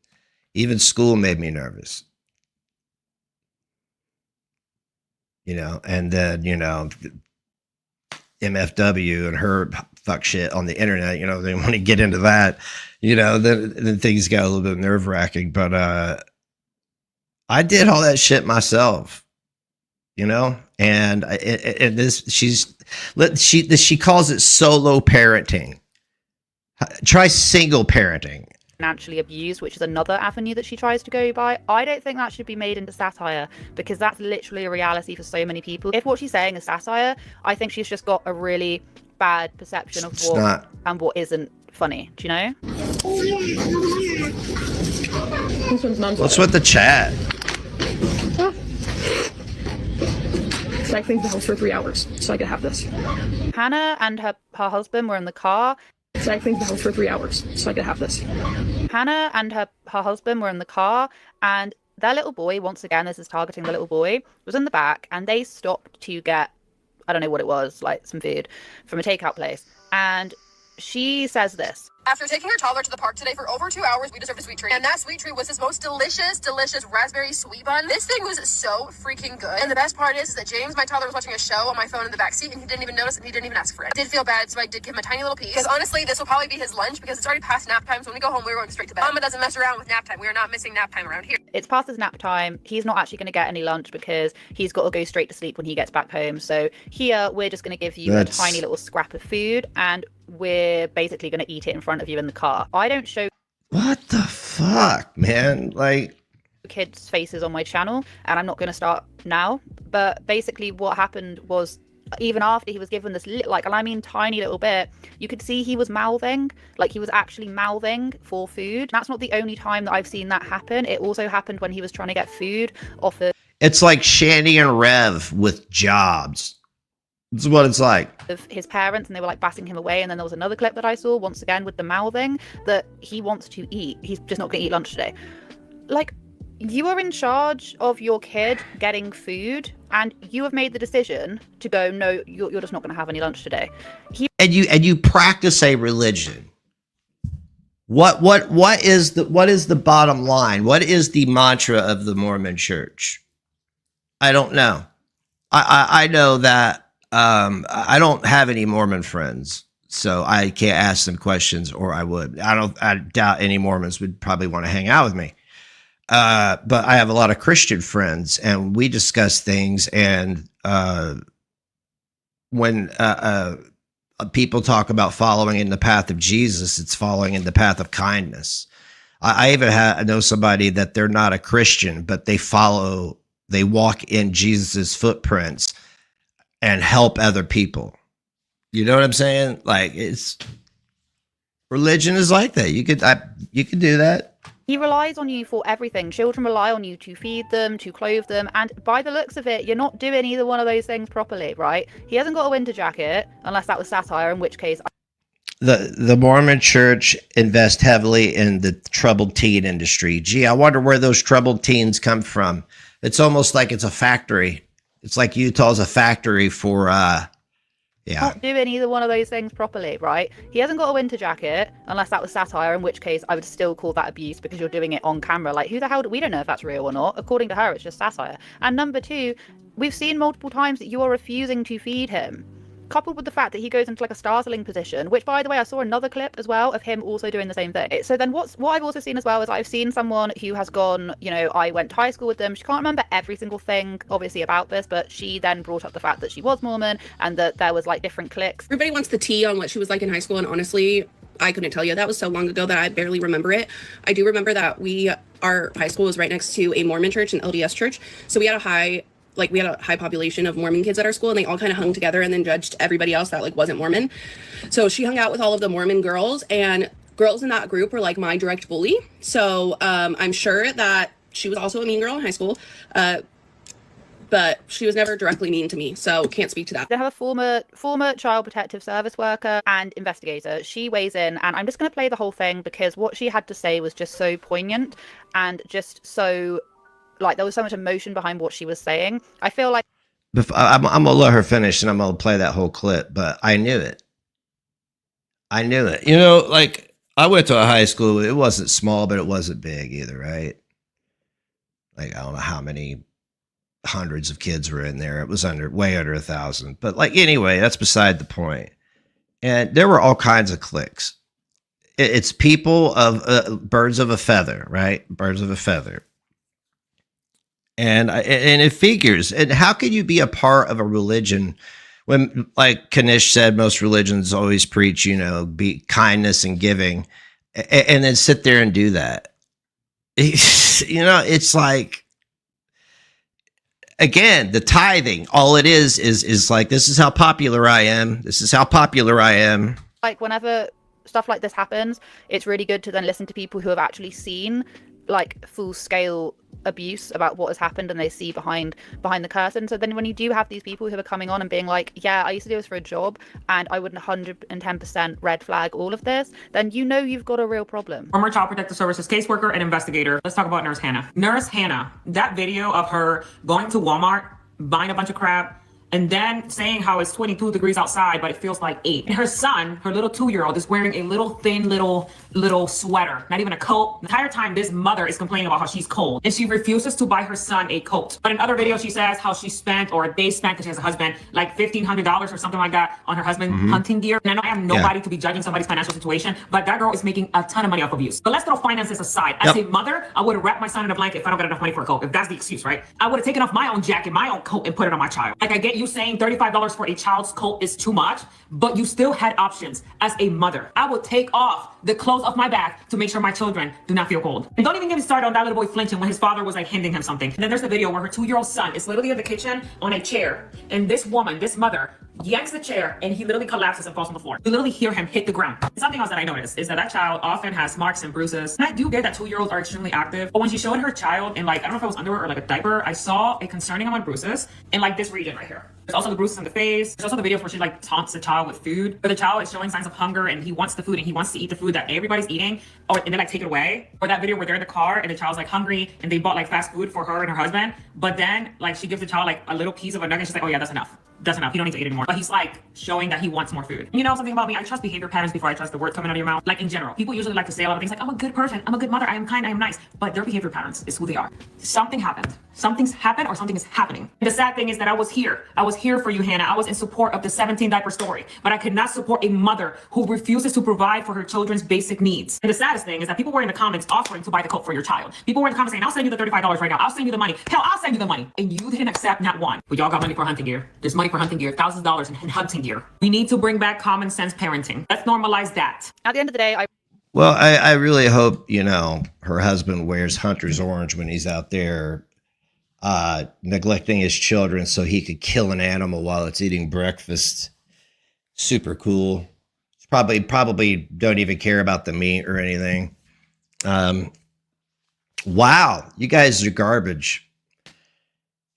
Even school made me nervous. And then, MFW and her fuck shit on the internet, they want to get into that, then things got a little bit nerve wracking, but I did all that shit myself. And this, she calls it solo parenting. Try single parenting. Financially abused, which is another avenue that she tries to go by. I don't think that should be made into satire, because that's literally a reality for so many people. If what she's saying is satire, I think she's just got a really bad perception of what isn't funny. Do you know? This one's mom's. What's with the chat? So I cleaned the house for 3 hours so I could have this. Hannah and her husband were in the car. So I cleaned the house for 3 hours so I could have this. Hannah and her husband were in the car, and their little boy, once again, this is targeting the little boy, was in the back, and they stopped to get, I don't know what it was, like some food from a takeout place. And she says this. After taking our toddler to the park today for over 2 hours, we deserved a sweet treat. And that sweet treat was this most delicious raspberry sweet bun. This thing was so freaking good. And the best part is that James, my toddler, was watching a show on my phone in the backseat, and he didn't even notice, and he didn't even ask for it. I did feel bad, so I did give him a tiny little piece. Because honestly, this will probably be his lunch, because it's already past nap time, so when we go home, we're going straight to bed. Mama doesn't mess around with nap time. We are not missing nap time around here. It's past his nap time. He's not actually going to get any lunch because he's got to go straight to sleep when he gets back home. So here, we're just going to give you a tiny little scrap of food, and we're basically going to eat it in front of you in the car. I don't show What the fuck, man? Like, kids' faces on my channel, and I'm not going to start now. But basically what happened was, even after he was given this and I mean tiny little bit, you could see he was mouthing, like he was actually mouthing for food. That's not the only time that I've seen that happen. It also happened when he was trying to get food off it's like Shandy and Rev with jobs. This is what it's like. Of his parents, and they were like batting him away. And then there was another clip that I saw, once again with the mouthing, that he wants to eat. He's just not going to eat lunch today. Like, you are in charge of your kid getting food, and you have made the decision to go, no, you're just not going to have any lunch today. And you practice a religion. What is the bottom line? What is the mantra of the Mormon Church? I don't know. I know that I don't have any Mormon friends, so I can't ask them questions, or I would. I doubt any Mormons would probably want to hang out with me. But I have a lot of Christian friends, and we discuss things. And when people talk about following in the path of Jesus, it's following in the path of kindness. I even know somebody that they're not a Christian, but they walk in Jesus's footprints and help other people. You know what I'm saying? Like, religion is like that. You could do that. He relies on you for everything. Children rely on you to feed them, to clothe them, and by the looks of it, you're not doing either one of those things properly, right? He hasn't got a winter jacket, unless that was Satire, in which case... The Mormon Church invests heavily in the troubled teen industry. Gee, I wonder where those troubled teens come from. It's almost like it's a factory. It's like Utah's a factory for... Not doing either one of those things properly, right? He hasn't got a winter jacket, unless that was Satire, in which case I would still call that abuse because you're doing it on camera. Like, who the hell? We don't know if that's real or not. According to her, it's just satire. And number two, we've seen multiple times that you are refusing to feed him. Coupled with the fact that he goes into like a startling position, which, by the way, I saw another clip as well of him also doing the same thing. So then what I've also seen as well is I've seen someone who has gone, you know, I went to high school with them. She can't remember every single thing, obviously, about this, but she then brought up the fact that she was Mormon and that there was like different cliques. Everybody wants the tea on what she was like in high school, and honestly, I couldn't tell you. That was so long ago that I barely remember it. I do remember that our high school was right next to a Mormon church, an LDS church, so we had a high population of Mormon kids at our school, and they all kind of hung together and then judged everybody else that like wasn't Mormon. So she hung out with all of the Mormon girls, and girls in that group were like my direct bully. So I'm sure that she was also a mean girl in high school, but she was never directly mean to me, so can't speak to that. They have a former child protective service worker and investigator. She weighs in, and I'm just going to play the whole thing because what she had to say was just so poignant and just so... like, there was so much emotion behind what she was saying. I feel like... I'm going to let her finish, and I'm going to play that whole clip, but I knew it. You know, like, I went to a high school. It wasn't small, but it wasn't big either, right? Like, I don't know how many hundreds of kids were in there. It was way under 1,000. But, like, anyway, that's beside the point. And there were all kinds of cliques. It's people of birds of a feather, right? Birds of a feather. And it figures. And how can you be a part of a religion when, like Kanish said, most religions always preach, you know, be kindness and giving, and then sit there and do that? You know, it's like, again, the tithing. All it is like, this is how popular I am. This is how popular I am. Like, whenever stuff like this happens, it's really good to then listen to people who have actually seen like full scale abuse about what has happened, and they see behind the curtain. So then when you do have these people who are coming on and being like, yeah, I used to do this for a job and I would 110% red flag all of this, then you know you've got a real problem. Former Child Protective Services caseworker and investigator. Let's talk about Nurse Hannah. Nurse Hannah, that video of her going to Walmart, buying a bunch of crap, and then saying how it's 22 degrees outside, but it feels like 8. And her son, her little 2-year-old, is wearing a little thin little sweater, not even a coat. The entire time, this mother is complaining about how she's cold, and she refuses to buy her son a coat. But in other videos, she says how she spent, or they spent, because she has a husband, like $1,500 or something like that on her husband's hunting gear. And I know I am nobody to be judging somebody's financial situation, but that girl is making a ton of money off abuse. But let's throw finances aside. As a mother, I would have wrapped my son in a blanket if I don't get enough money for a coat. If that's the excuse, right? I would have taken off my own jacket, my own coat, and put it on my child. Like, I get you saying $35 for a child's coat is too much, but you still had options. As a mother, I would take off the clothes off my back to make sure my children do not feel cold. And don't even get me started on that little boy flinching when his father was like handing him something. And then there's the video where her 2-year-old son is literally in the kitchen on a chair, and this woman, this mother, yanks the chair, and he literally collapses and falls on the floor. You literally hear him hit the ground. Something else that I noticed is that that child often has marks and bruises. And I do get that 2-year-olds are extremely active, but when she showed her child in, like, I don't know if it was underwear or like a diaper, I saw a concerning amount of bruises in like this region right here. There's also the bruises on the face. There's also the video where she like taunts the child with food, but the child is showing signs of hunger and he wants the food and he wants to eat the food that everybody's eating, and then like take it away. Or that video where they're in the car and the child's like hungry and they bought like fast food for her and her husband, but then like she gives the child like a little piece of a nugget. She's like, oh yeah, that's enough. That's enough. You don't need to eat anymore. But he's like showing that he wants more food. You know something about me? I trust behavior patterns before I trust the words coming out of your mouth. Like in general, people usually like to say a lot of things like, I'm a good person, I'm a good mother, I am kind, I am nice. But their behavior patterns is who they are. Something happened. Something's happened or something is happening. And the sad thing is that I was here. I was here for you, Hannah. I was in support of the 17 diaper story. But I could not support a mother who refuses to provide for her children's basic needs. And the saddest thing is that people were in the comments offering to buy the coat for your child. People were in the comments saying, I'll send you the $35 right now. I'll send you the money. Hell, I'll send you the money. And you didn't accept not one. But y'all got money for hunting gear. There's money for hunting gear, thousands of dollars in hunting gear. We need to bring back common sense parenting. Let's normalize that. At the end of the day, Well, I really hope, you know, her husband wears Hunter's orange when he's out there neglecting his children so he could kill an animal while it's eating breakfast. Super cool. It's probably don't even care about the meat or anything. Wow, you guys are garbage.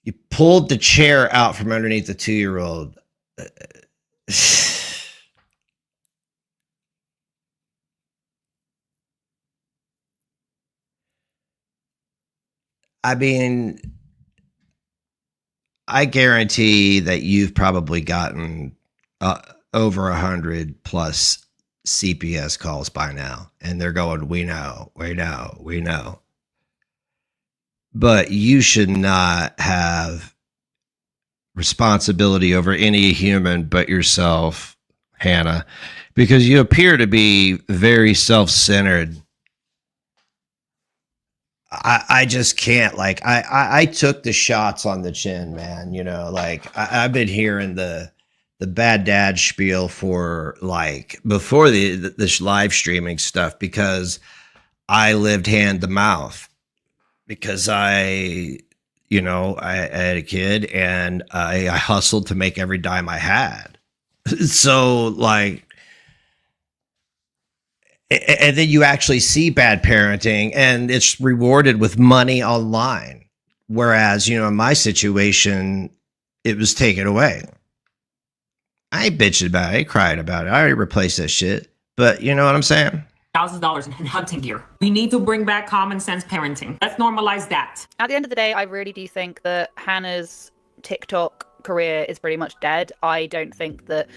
You pulled the chair out from underneath the 2-year-old. I mean, I guarantee that you've probably gotten over 100 plus CPS calls by now, and they're going, we know. But you should not have responsibility over any human but yourself, Hannah, because you appear to be very self-centered. I just can't, like, I took the shots on the chin, man. You know, like I've been hearing the bad dad spiel for like before this live streaming stuff, because I lived hand to mouth, because I had a kid and I hustled to make every dime I had. So like, and then you actually see bad parenting and it's rewarded with money online. Whereas, you know, in my situation, it was taken away. I ain't bitching about it. I ain't crying about it. I already replaced that shit. But you know what I'm saying? Thousands of dollars in hunting gear. We need to bring back common sense parenting. Let's normalize that. At the end of the day, I really do think that Hannah's TikTok career is pretty much dead. I don't think that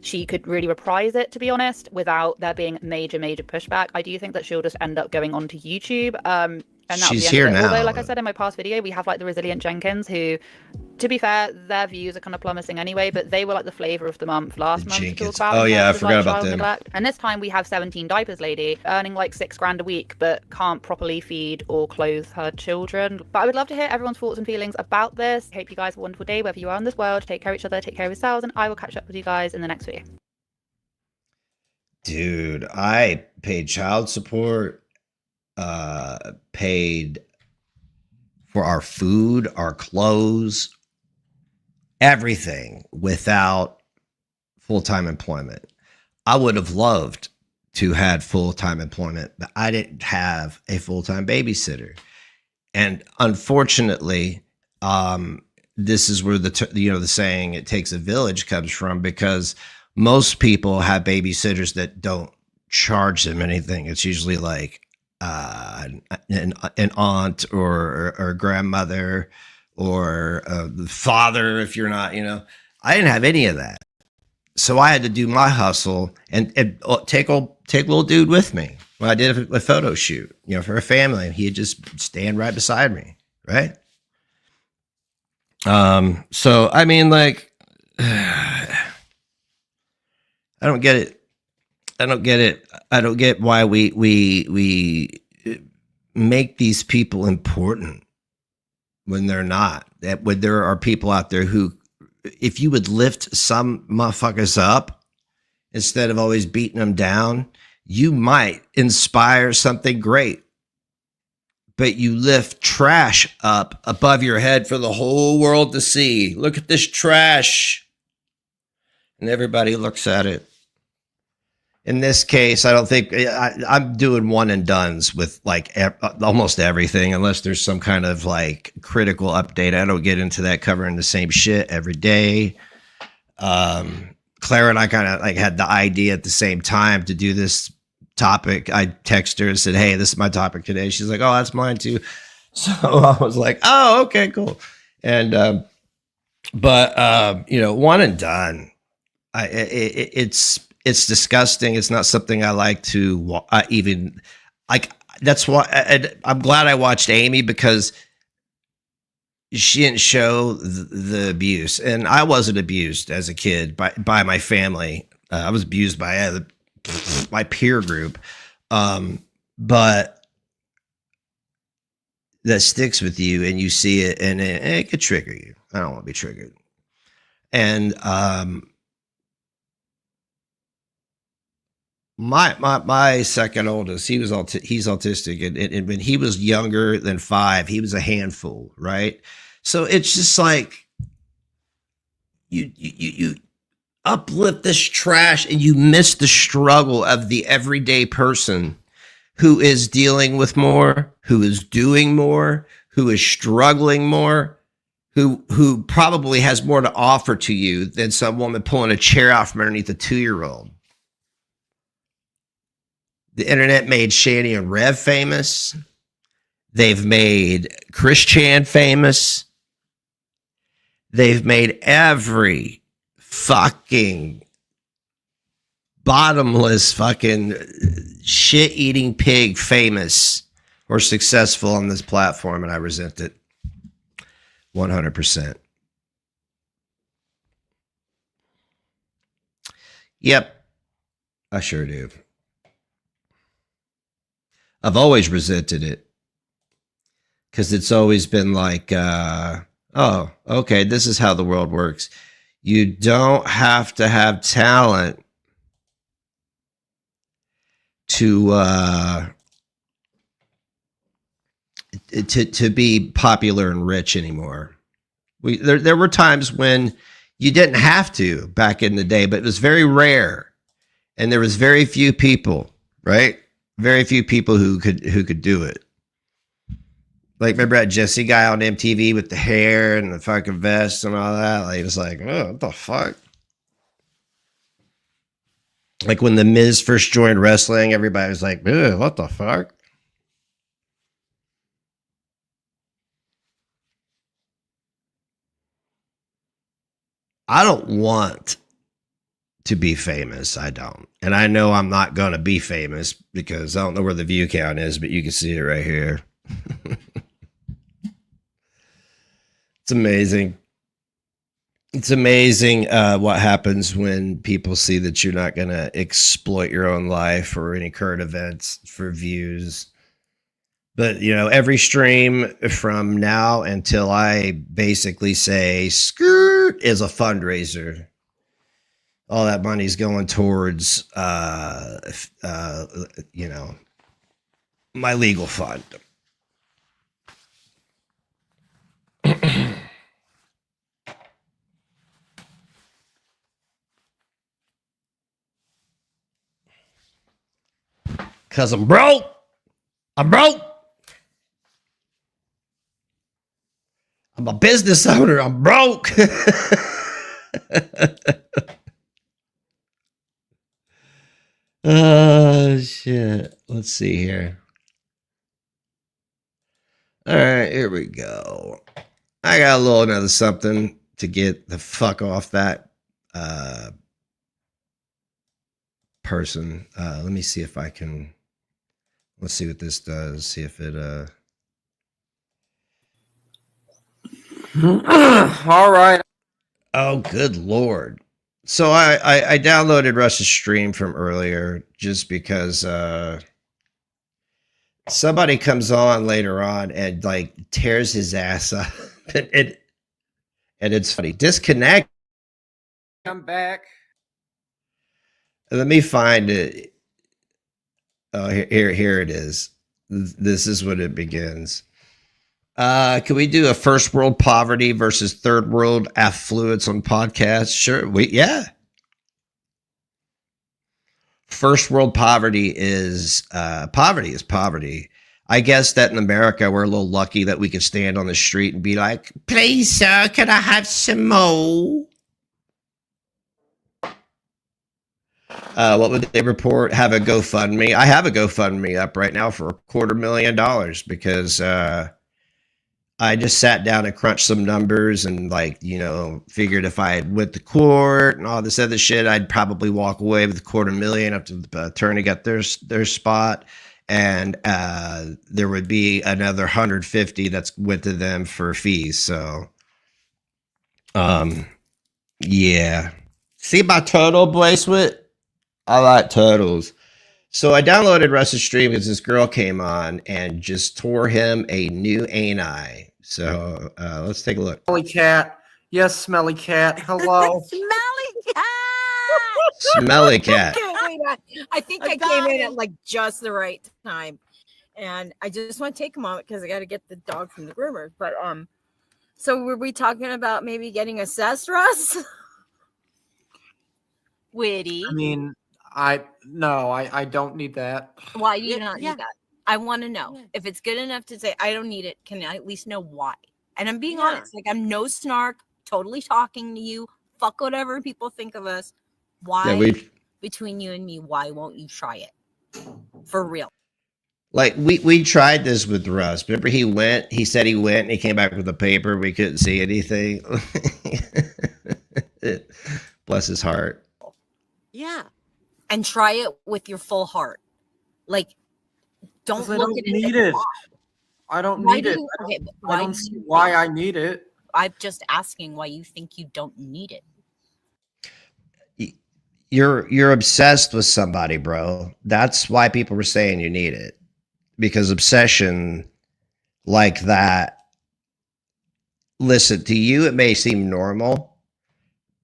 she could really reprise it, to be honest, without there being major pushback. I do think that she'll just end up going onto YouTube. And she's here now. Although, like I said in my past video, we have like the Resilient Jenkins, who, to be fair, their views are kind of plummeting anyway, but they were like the flavor of the month last month to talk about. Oh yeah, I forgot about them. Neglect. And this time we have 17 diapers lady earning like $6,000 a week, but can't properly feed or clothe her children. But I would love to hear everyone's thoughts and feelings about this. Hope you guys have a wonderful day wherever you are in this world. Take care of each other, take care of yourselves, and I will catch up with you guys in the next video. Dude, I paid child support, paid for our food, our clothes, everything without full-time employment. I would have loved to had full-time employment, but I didn't have a full-time babysitter. And unfortunately, this is where the saying "it takes a village" comes from, because most people have babysitters that don't charge them anything. It's usually like an aunt or a grandmother or the father, if you're not, you know. I didn't have any of that, so I had to do my hustle and take little dude with me when I did a photo shoot, you know, for a family. He'd just stand right beside me, right? So I mean, like, I don't get it. I don't get why we make these people important when they're not. That when there are people out there who, if you would lift some motherfuckers up instead of always beating them down, you might inspire something great. But you lift trash up above your head for the whole world to see. Look at this trash. And everybody looks at it. In this case, I don't think I'm doing one and dones with like almost everything, unless there's some kind of like critical update. I don't get into that covering the same shit every day. Clara and I kind of like had the idea at the same time to do this topic. I texted her and said, "Hey, this is my topic today." She's like, "Oh, that's mine too." So I was like, "Oh, okay, cool." And But one and done. It's disgusting. It's not something I like to even like. That's why I'm glad I watched Amy, because she didn't show the abuse, and I wasn't abused as a kid by my family. I was abused by my peer group, but that sticks with you, and you see it, and it could trigger you. I don't want to be triggered, and my second oldest, he's autistic, and when he was younger than 5, he was a handful, right? So it's just like you uplift this trash, and you miss the struggle of the everyday person who is dealing with more, who is doing more, who is struggling more, who probably has more to offer to you than some woman pulling a chair out from underneath a 2-year-old. The internet made Shani and Rev famous. They've made Chris Chan famous. They've made every fucking bottomless fucking shit-eating pig famous or successful on this platform, and I resent it 100%. Yep, I sure do. I've always resented it, because it's always been like, oh, okay, this is how the world works. You don't have to have talent to be popular and rich anymore. There were times when you didn't have to back in the day, but it was very rare, and there was very few people, right? Very few people who could do it. Like, remember that Jesse guy on MTV with the hair and the fucking vest and all that? Like, it's like, oh, what the fuck? Like when the Miz first joined wrestling, everybody was like, what the fuck? I don't want to be famous. I don't. And I know I'm not going to be famous, because I don't know where the view count is, but you can see it right here. It's amazing. It's amazing what happens when people see that you're not going to exploit your own life or any current events for views. But, every stream from now until I basically say skirt is a fundraiser. All that money's going towards, my legal fund. Because I'm broke. I'm broke. I'm a business owner. I'm broke. Oh, shit. Let's see here. All right, here we go. I got a little another something to get the fuck off that person. Let me see if I can. Let's see what this does. See if it. All right. Oh, good Lord. So I downloaded Russ's stream from earlier just because somebody comes on later on and like tears his ass up. and it's funny. Disconnect. I'm back. Let me find it. Oh, here it is. This is when it begins. Can we do a first world poverty versus third world affluence on podcast? Sure. Yeah. First world poverty is poverty. I guess that in America, we're a little lucky that we could stand on the street and be like, please, sir, can I have some more? What would they report? Have a GoFundMe. I have a GoFundMe up right now for $250,000 because I just sat down and crunched some numbers and figured if I went to court and all this other shit, I'd probably walk away with $250,000 after the attorney got their spot. And there would be another 150 that's went to them for fees. So, yeah. See my turtle bracelet? I like turtles. So I downloaded Russ's stream because this girl came on and just tore him a new ani. So let's take a look. Smelly cat. Yes, smelly cat. Hello. Smelly cat. Smelly cat. Okay, wait, I think I came in at like just the right time. And I just want to take a moment because I got to get the dog from the groomer. But so were we talking about maybe getting assessed, Russ? Witty. I mean, I don't need that. Why do you not need that? I want to know if it's good enough to say I don't need it. Can I at least know why? And I'm being honest. Like, I'm no snark. Totally talking to you. Fuck whatever people think of us. Why? Between you and me, why won't you try it? For real. Like we tried this with Russ. Remember he said he went and he came back with a paper. We couldn't see anything. Bless his heart. Yeah. And try it with your full heart. Like, don't look at it. Need it. I don't need it. Okay, I don't see why I need it. I'm just asking why you think you don't need it. You're obsessed with somebody, bro. That's why people were saying you need it. Because obsession like that, listen, to you it may seem normal,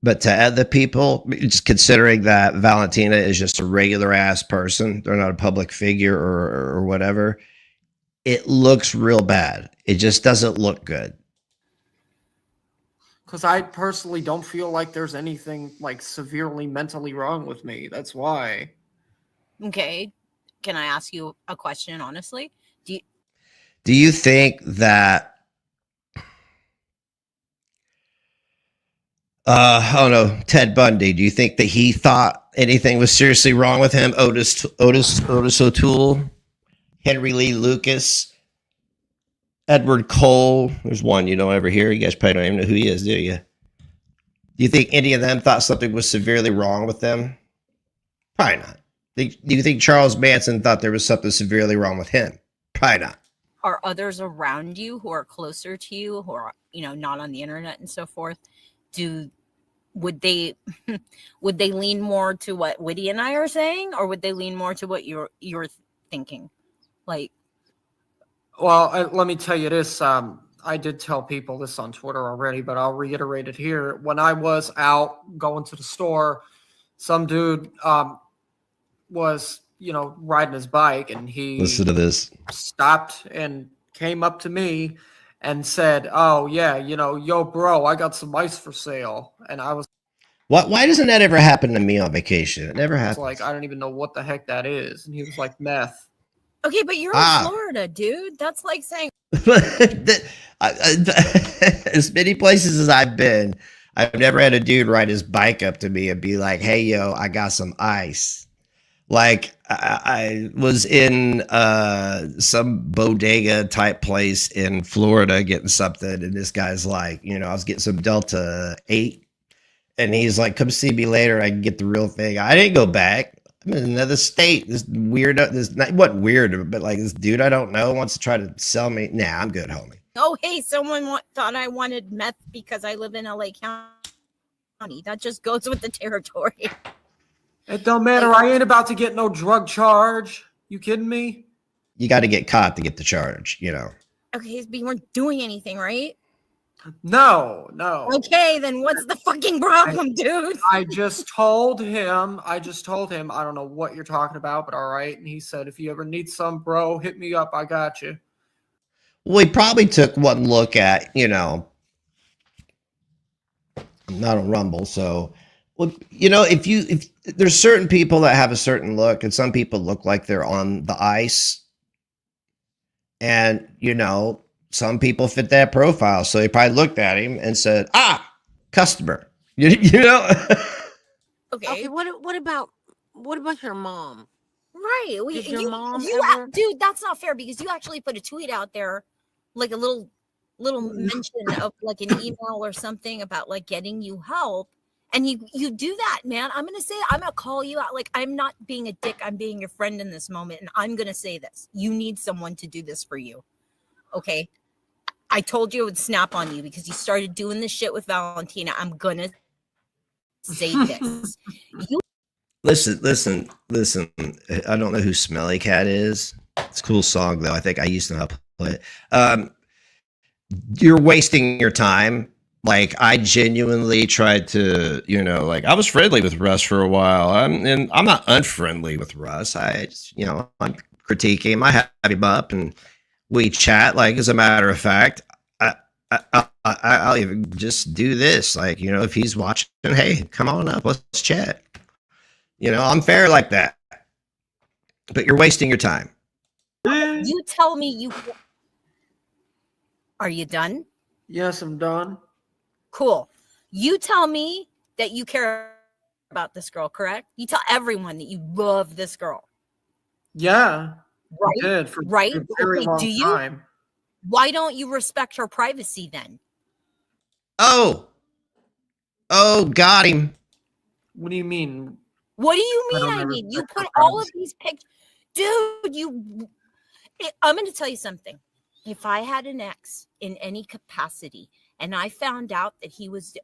but to other people, just considering that Valentina is just a regular ass person, they're not a public figure or whatever, it looks real bad. It just doesn't look good. Because I personally don't feel like there's anything like severely mentally wrong with me. That's why. Okay. Can I ask you a question, honestly? Do you think that I don't know, Ted Bundy, do you think that he thought anything was seriously wrong with him? Otis O'Toole, Henry Lee Lucas, Edward Cole. There's one you don't ever hear. You guys probably don't even know who he is, do you? Do you think any of them thought something was severely wrong with them? Probably not. Do you think Charles Manson thought there was something severely wrong with him? Probably not. Are others around you who are closer to you, who are, not on the internet and so forth, would they lean more to what Witty and I are saying, or would they lean more to what you're thinking? Like, well, let me tell you this. I did tell people this on Twitter already, but I'll reiterate it here. When I was out going to the store, some dude was, riding his bike, and he listen to this. Stopped and came up to me and said, "Oh yeah, yo, bro, I got some ice for sale." And I was, why doesn't that ever happen to me on vacation? It never happens. Like, I don't even know what the heck that is. And he was like, meth. okay, but you're in Florida, dude. That's like saying as many places as I've been, I've never had a dude ride his bike up to me and be like, "Hey, yo, I got some ice." Like I was in some bodega type place in Florida getting something, and this guy's like, I was getting some Delta 8, and he's like, "Come see me later. I can get the real thing." I didn't go back. I'm in another state. This what weird, but like this dude I don't know wants to try to sell me. Nah, I'm good, homie. oh, hey, someone thought I wanted meth because I live in LA County. That just goes with the territory. It don't matter. I ain't about to get no drug charge. You kidding me? You got to get caught to get the charge, Okay, but you weren't doing anything, right? No. Okay, then what's the fucking problem, dude? I just told him, I don't know what you're talking about, but all right. And he said, "If you ever need some, bro, hit me up. I got you." Well, he probably took one look at, I'm not on Rumble, so, well, if there's certain people that have a certain look, and some people look like they're on the ice, and, some people fit that profile. So he probably looked at him and said, customer, Okay. What about your mom? Right. Did your mom dude, that's not fair because you actually put a tweet out there, like a little little mention of like an email or something about like getting you help, and you do that, man. I'm gonna say it. I'm gonna call you out. Like, I'm not being a dick. I'm being your friend in this moment, and I'm gonna say this. You need someone to do this for you. Okay. I told you it would snap on you because you started doing this shit with Valentina. I'm gonna say this. You Listen. I don't know who Smelly Cat is. It's a cool song though. I think I used to know how to play it. You're wasting your time. Like, I genuinely tried to, like, I was friendly with Russ for a while. I'm not unfriendly with Russ. I just, I'm critiquing him. I have him up and we chat. Like, as a matter of fact, I'll even just do this. Like, if he's watching, hey, come on up, let's chat. I'm fair like that. But you're wasting your time. You tell me you. Are you done? Yes, I'm done. Cool. You tell me that you care about this girl, correct? You tell everyone that you love this girl. Yeah. Right? I did for Right? a very long do you? time. Why don't you respect her privacy then? Oh, got him. What do you mean? What do you mean? I mean, you put all of these pictures. Dude, I'm going to tell you something. If I had an ex in any capacity and I found out that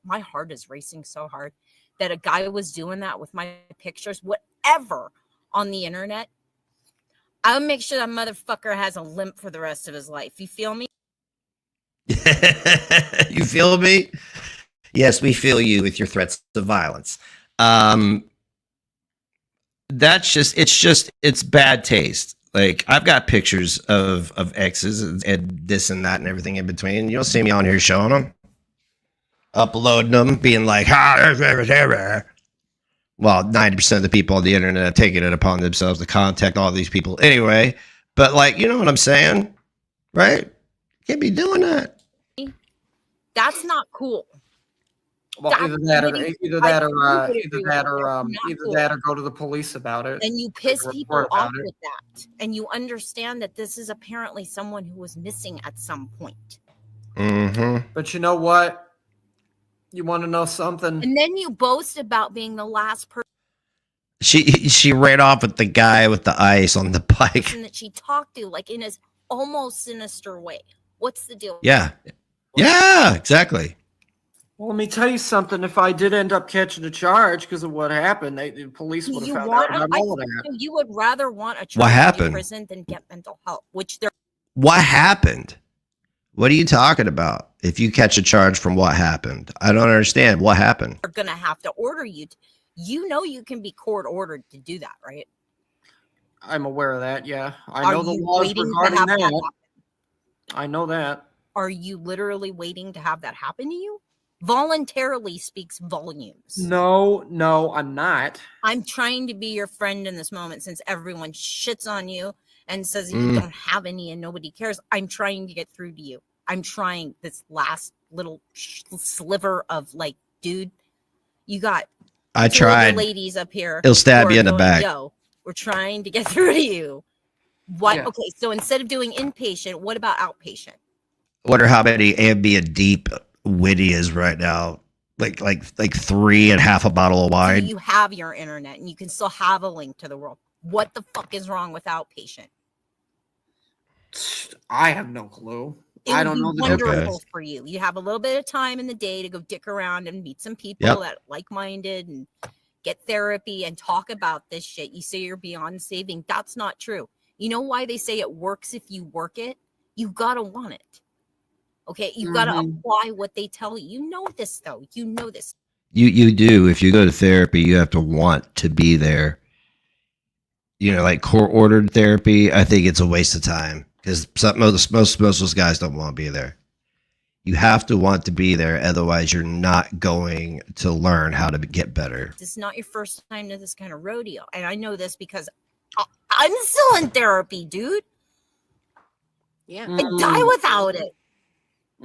my heart is racing so hard that a guy was doing that with my pictures, whatever, on the internet, I'll make sure that motherfucker has a limp for the rest of his life. You feel me? You feel me? Yes, we feel you with your threats of violence. It's bad taste. Like, I've got pictures of exes and this and that and everything in between. You'll see me on here showing them, uploading them, being like, well, 90% of the people on the internet have taken it upon themselves to contact all these people anyway. But, like, you know what I'm saying, right? Can't be doing that. That's not cool. Well, either that or go to the police about it. And you piss people off with that. And you understand that this is apparently someone who was missing at some point. Mm-hmm. But you know what? You want to know something? And then you boast about being the last person. She ran off with the guy with the ice on the bike. That she talked to, like, in his almost sinister way. What's the deal? Yeah. Yeah, exactly. Well, let me tell you something. If I did end up catching a charge because of what happened, the police would have found out about all of that. You would rather want a What charge happened? in prison than get mental health, which they're. What happened? What are you talking about? If you catch a charge from what happened, I don't understand. What happened? They're gonna have to order you. You can be court ordered to do that, right? I'm aware of that. Yeah, I know the laws regarding that. I know that. Are you literally waiting to have that happen to you? Voluntarily speaks volumes. No, I'm not. I'm trying to be your friend in this moment since everyone shits on you and says you don't have any and nobody cares. I'm trying to get through to you. I'm trying this last little sliver of like, dude, you got I tried. Ladies up here. It'll stab you in the back. Yo, we're trying to get through to you. What? Yeah. Okay, so instead of doing inpatient, what about outpatient? Wonder how many Ambient Deep Witty is right now. Like 3 and half a bottle of wine. So you have your internet and you can still have a link to the world. What the fuck is wrong with outpatient? I have no clue. I don't know. Wonderful for you. You have a little bit of time in the day to go dick around and meet some people that like-minded and get therapy and talk about this shit. You say you're beyond saving. That's not true. You know why they say it works if you work it? You gotta want it. Okay, you got to apply what they tell you. You know this, though. You know this. You do. If you go to therapy, you have to want to be there. Like court-ordered therapy, I think it's a waste of time because most of those guys don't want to be there. You have to want to be there. Otherwise, you're not going to learn how to get better. This is not your first time to this kind of rodeo. And I know this because I'm still in therapy, dude. Yeah. I die without it.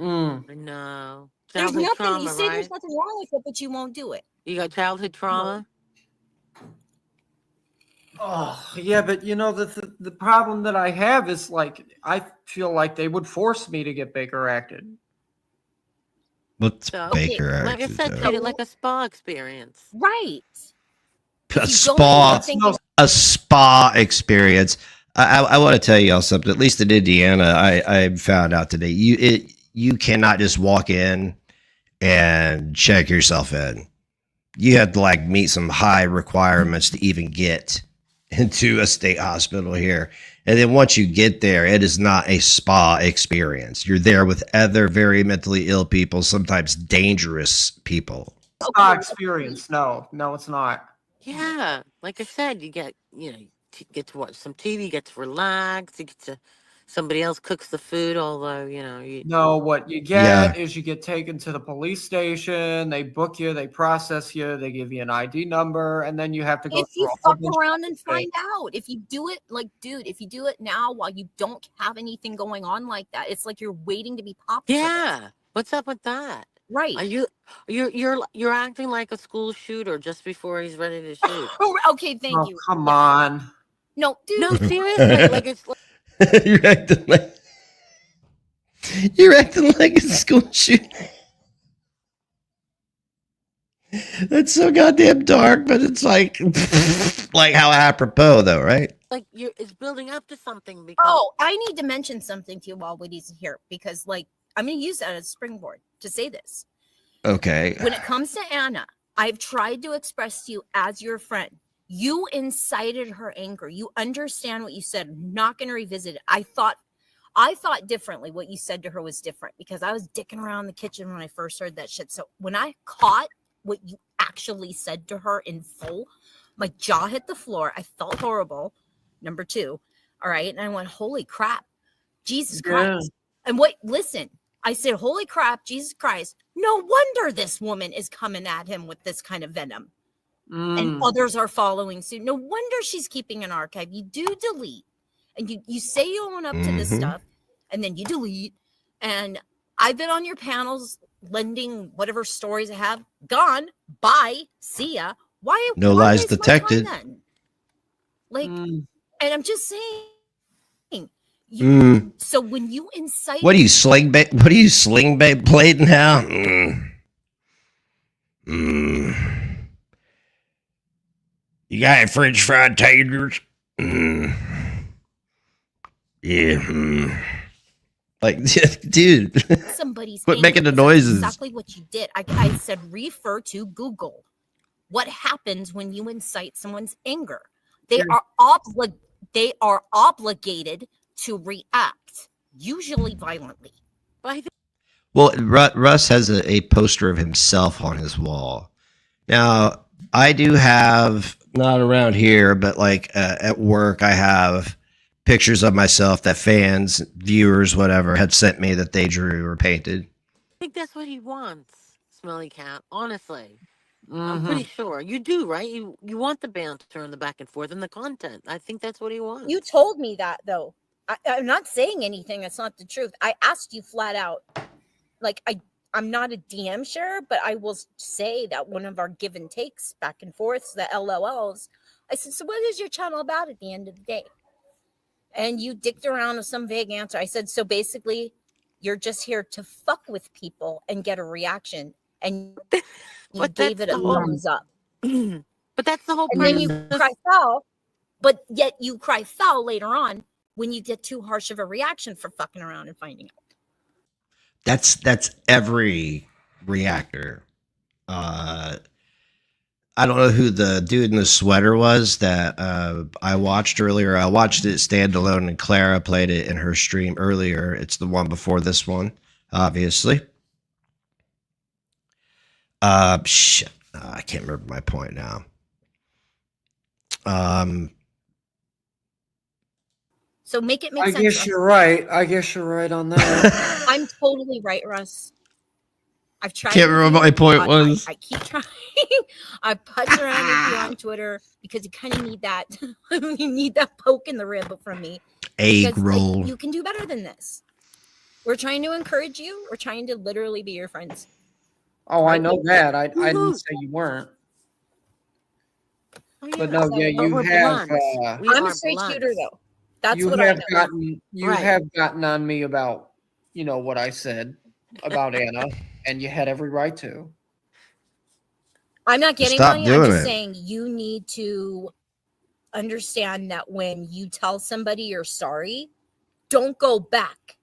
No. There's Childhood nothing. trauma, You say right? there's nothing wrong with it, but you won't do it. You got childhood trauma? Oh, yeah, but you know the problem that I have is like I feel like they would force me to get Baker acted. What's So, Baker like I acted? said, treat it like a spa experience. Right. A spa, a spa experience. I want to tell y'all something. At least in Indiana, I found out today. You cannot just walk in and check yourself in. You have to like meet some high requirements to even get into a state hospital here. And then once you get there, it is not a spa experience. You're there with other very mentally ill people, sometimes dangerous people. Spa experience. No, it's not. Yeah, like I said, you get get to watch some TV, get to relax, you get to somebody else cooks the food. Although No, what you get is you get taken to the police station. They book you, they process you, they give you an ID number, and then you have to go. If you fuck around and find out, if you do it, like, dude, if you do it now while you don't have anything going on like that, it's like you're waiting to be popped. Yeah, what's up with that? Right? Are you're acting like a school shooter just before he's ready to shoot? Okay, thank you. Come on. No, dude. No, seriously, like it's. You're acting like a school shooter. That's so goddamn dark, but it's like how apropos though, right? Like it's building up to something. Because I need to mention something to you while Woody's here, because like I'm going to use that as a springboard to say this. Okay. When it comes to Anna, I've tried to express to you as your friend. You incited her anger. You understand what you said. I'm not going to revisit it. I thought differently. What you said to her was different because I was dicking around the kitchen when I first heard that shit. So when I caught what you actually said to her in full, my jaw hit the floor. I felt horrible. Number 2. All right. And I went, holy crap, Jesus Christ. And listen, I said, holy crap, Jesus Christ. No wonder this woman is coming at him with this kind of venom. And others are following suit. No wonder she's keeping an archive. You do delete. And you say you own up to this stuff. And then you delete. And I've been on your panels lending whatever stories I have. Gone. Bye. See ya. Why? No lies detected. Like, and I'm just saying. So when you incite, what are you sling blading now? You got French fried taters? Yeah. Like, dude, somebody's quit making the noises. Exactly what you did. I said refer to Google. What happens when you incite someone's anger? They are obligated to react, usually violently. Well, Russ has a poster of himself on his wall. Now, I do have, not around here, but like at work, I have pictures of myself that fans, viewers, whatever, had sent me that they drew or painted. I think that's what he wants, Smelly Cat. Honestly, I'm pretty sure you do, right? You want the banter and the back and forth and the content. I think that's what he wants. You told me that though. I'm not saying anything that's not the truth. I asked you flat out. Like I'm not a DM share, but I will say that one of our give and takes back and forths, the LOLs, I said, so what is your channel about at the end of the day? And you dicked around with some vague answer. I said, so basically, you're just here to fuck with people and get a reaction. And you gave it a thumbs up. But that's the whole point. And then you cry foul, but yet you cry foul later on when you get too harsh of a reaction for fucking around and finding out. That's every reactor. I don't know who the dude in the sweater was that I watched earlier. I watched it standalone, and Clara played it in her stream earlier. It's the one before this one, obviously. Shit. I can't remember my point now. So make it make sense. I guess you're right. On that. I'm totally right, Russ. I've tried. Can't remember what my point was. I keep trying. I putz around with you on Twitter because you kind of need that. You need that poke in the rib from me. Egg roll. Like, you can do better than this. We're trying to encourage you. We're trying to literally be your friends. Oh, I know that. I didn't say you weren't. But no, yeah, you have. I'm a straight shooter, though. That's you what have I know. gotten you Right. have gotten on me about what I said about Anna, and you had every right to. I'm not getting Stop on you. I'm doing just it. saying you need to understand that when you tell somebody you're sorry, don't go back.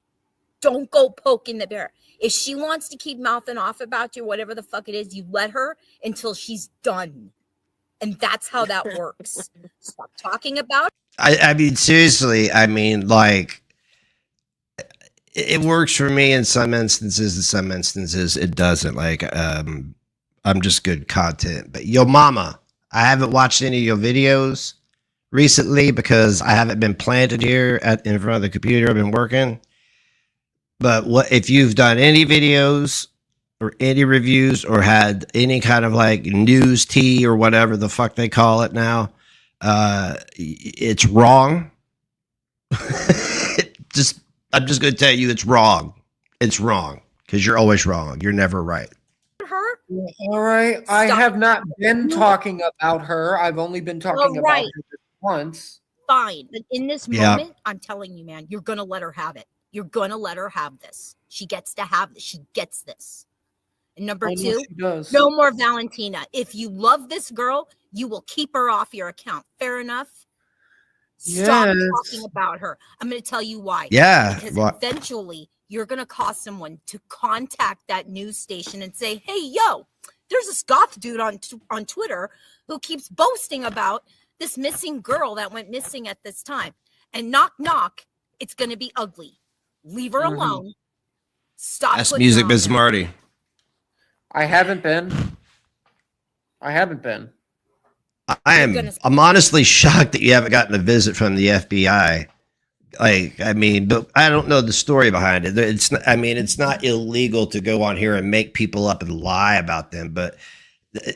Don't go poking the bear. If she wants to keep mouthing off about you, whatever the fuck it is, you let her until she's done. And that's how that works. Stop talking about it. I mean, seriously, I mean, like, it works for me in some instances. In some instances, it doesn't. Like, I'm just good content. But yo, mama, I haven't watched any of your videos recently because I haven't been planted here in front of the computer. I've been working. But what if you've done any videos or any reviews or had any kind of like news tea or whatever the fuck they call it now? It's wrong. I'm just going to tell you it's wrong. It's wrong because you're always wrong. You're never right. Her. All right. I Stop. have not been talking about her. I've only been talking about right. her once. Fine. But in this Yeah. moment, I'm telling you, man, you're going to let her have it. You're going to let her have this. She gets to have this. She gets this. And number I know two, she does. no more Valentina. If you love this girl, you will keep her off your account. Fair enough? Stop Yes. talking about her. I'm going to tell you why. Yeah. Because What? eventually you're going to cause someone to contact that news station and say, hey, yo, there's this goth dude on Twitter who keeps boasting about this missing girl that went missing at this time. And knock, knock, it's going to be ugly. Leave her alone. Stop. That's putting her music, on Miss there. Marty. I haven't been. I'm honestly shocked that you haven't gotten a visit from the FBI. Like, I mean, but I don't know the story behind it. It's not illegal to go on here and make people up and lie about them, but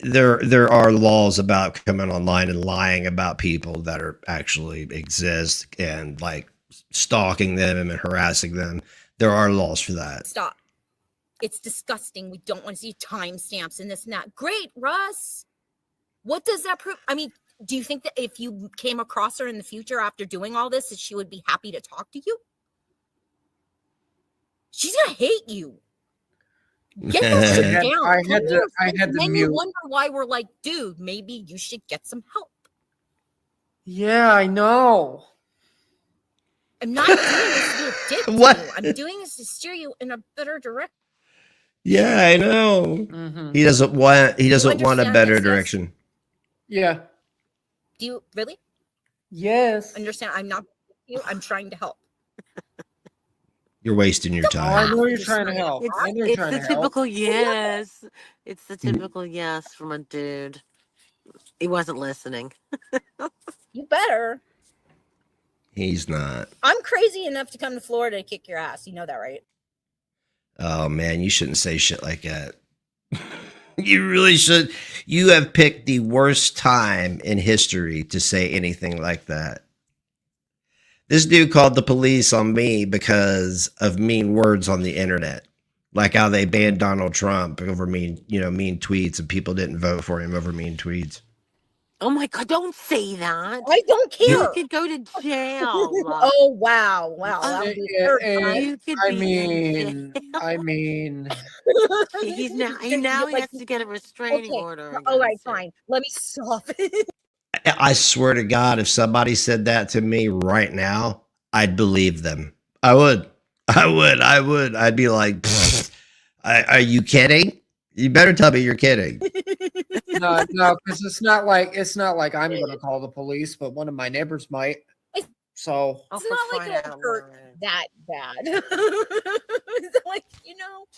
there are laws about coming online and lying about people that are actually exist and like stalking them and harassing them. There are laws for that. Stop. It's disgusting. We don't want to see timestamps and this and that. Great, Russ. What does that prove? I mean, do you think that if you came across her in the future after doing all this, that she would be happy to talk to you? She's gonna hate you. Get that shit down. I had to then mute. you wonder why we're like, dude, maybe you should get some help. Yeah, I know. I'm not doing this to be a dick to What? you. I'm doing this to steer you in a better direction. Yeah, I know. Mhm. He doesn't want a understand better this, yes? direction. Yeah. Do you really Yes. understand? I'm not with you. I'm trying to help. You're wasting your Oh, I time. know you're trying to help. It's, I know you're it's trying the to help. typical yes. It's the typical yes from a dude. He wasn't listening. You better. He's not. I'm crazy enough to come to Florida to kick your ass. You know that, right? Oh man, you shouldn't say shit like that. You really should. You have picked the worst time in history to say anything like that. This dude called the police on me because of mean words on the internet. Like how they banned Donald Trump over mean tweets and people didn't vote for him over mean tweets. Oh my God, don't say that. I don't care. You could go to jail. Oh wow. That would be third time. You could I be in mean, He's now he has to get a restraining order. All right, against him. fine. Let me soften. I swear to God, if somebody said that to me right now, I'd believe them. I would. I'd be like, are you kidding? You better tell me you're kidding. no, because it's not like I'm gonna call the police, but one of my neighbors might. So It's not like it'll hurt that bad. It's like,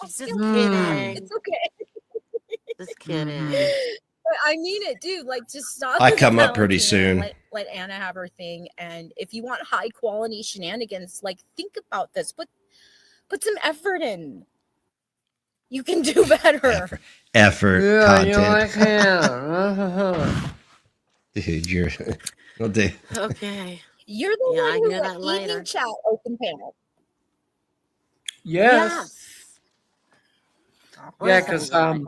Just still- kidding. It's okay. Just kidding. But I mean it, dude. Like, just stop. I with come up pretty Valentina. soon. Let Anna have her thing, and if you want high quality shenanigans, like, think about this. Put some effort in. You can do better. Effort, yeah, content. Dude, you're. Well, dude. Okay. You're the Yeah, I one who hear let that later. evening chat open panel. yes. What Yeah, is because that?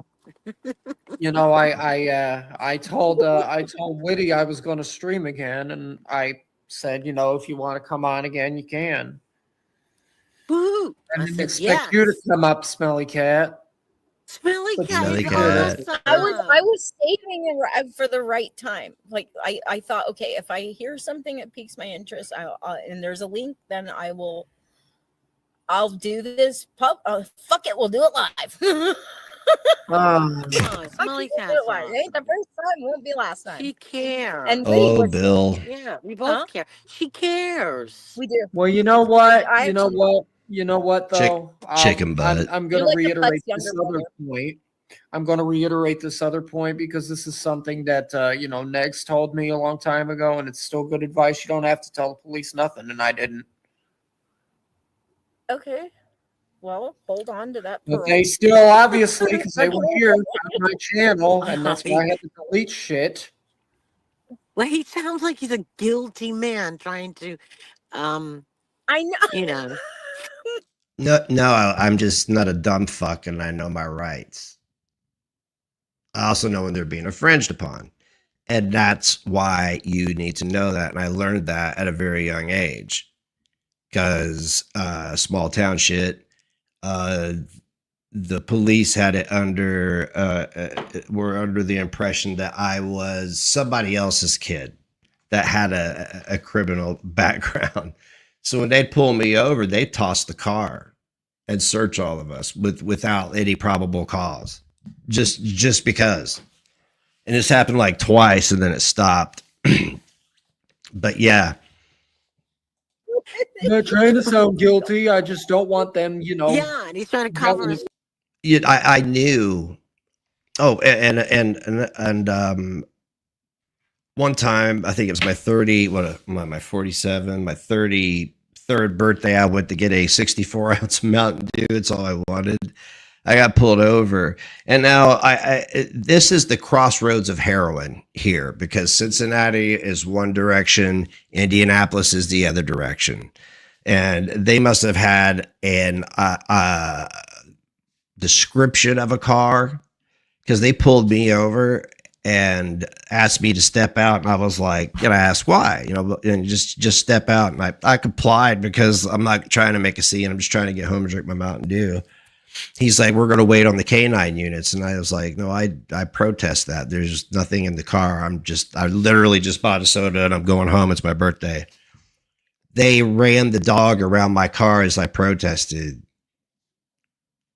I told Whitty I was going to stream again, and I said, if you want to come on again, you can. Woo! I I didn't said, expect you to yes. come up, Smelly Cat. Smelly But cat Smelly is cat. awesome. I was saving it for the right time. Like I thought, okay, if I hear something that piques my interest, and there's a link, then I'll do this. Fuck it, we'll do it live. Um, Smelly It cat's ain't the first time, won't be last time. She cares. And Oh, Bill. Yeah, we both care. She cares. We do. well, you know what? I You know what, though? Chicken butt. I'm going You're to like the reiterate Put's this younger other point. I'm going to reiterate this other point because this is something that, Negs told me a long time ago, and it's still good advice. You don't have to tell the police nothing, and I didn't. Okay. Well, hold on to that. But they still, obviously, because they were here on my channel, and that's why I had to delete shit. Well, he sounds like he's a guilty man trying to, I know. No, I'm just not a dumb fuck, and I know my rights. I also know when they're being infringed upon. And that's why you need to know that. And I learned that at a very young age. Because small town shit, the police had it were under the impression that I was somebody else's kid that had a criminal background. So when they'd pull me over, they'd toss the car and search all of us without any probable cause. Just because. And this happened like twice and then it stopped. But yeah. I'm not trying to sound guilty. I just don't want them, Yeah, and he's trying to cover his. Yeah, I knew. Oh, and one time, I think it was my 47, my 33rd birthday, I went to get a 64-ounce Mountain Dew. It's all I wanted. I got pulled over, and now this is the crossroads of heroin here, because Cincinnati is one direction, Indianapolis is the other direction, and they must have had an description of a car, because they pulled me over and asked me to step out, and I was like, "Can I ask why?" And just step out, and I complied because I'm not trying to make a scene. I'm just trying to get home and drink my Mountain Dew. He's like, "We're going to wait on the canine units." And I was like, "No, I protest that. There's nothing in the car. I literally just bought a soda and I'm going home. It's my birthday." They ran the dog around my car as I protested.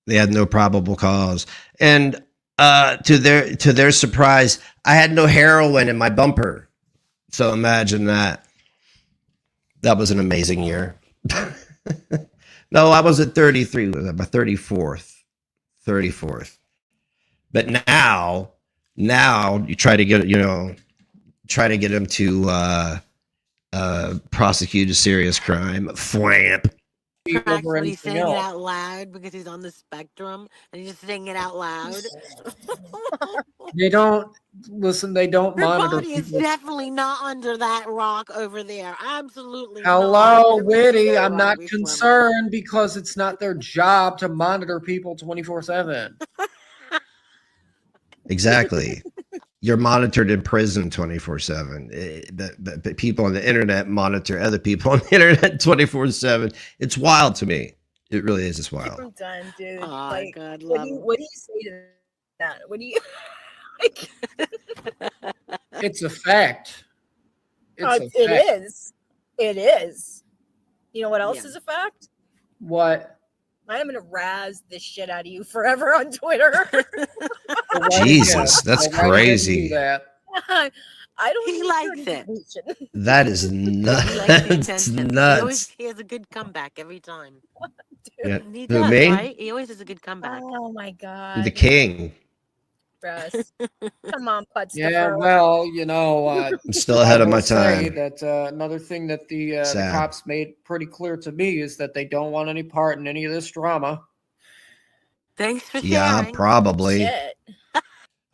They had no probable cause. And to their surprise, I had no heroin in my bumper. So imagine that. That was an amazing year. No, I was at 33. Was my 34th. But now you try to get him to prosecute a serious crime. Flamp. Actually saying it out loud because he's on the spectrum and he's just saying it out loud. They don't Her monitor body is people. definitely not under that rock over there. Absolutely Hello, not. Witty. I'm not concerned because it's not their job to monitor people 24/7. Exactly. You're monitored in prison 24/7. But people on the internet monitor other people on the internet 24/7. It's wild to me. It really is. It's wild. I'm done, dude. Oh, God, what do you say to that? What do you? It's a fact. It is. It is. You know what else is a fact? What? I'm gonna razz this shit out of you forever on Twitter. Jesus, that's crazy. I don't. He likes it. That is nuts. That's nuts. He has a good comeback every time. Yeah. He Who, does, me? right? He always has a good comeback. Oh my God. The king. Russ. Come on, Putz. Yeah, well, I'm still ahead of my say time. that another thing that the Sad. cops made pretty clear to me is that they don't want any part in any of this drama. Thanks for sharing. Yeah, probably. Shit.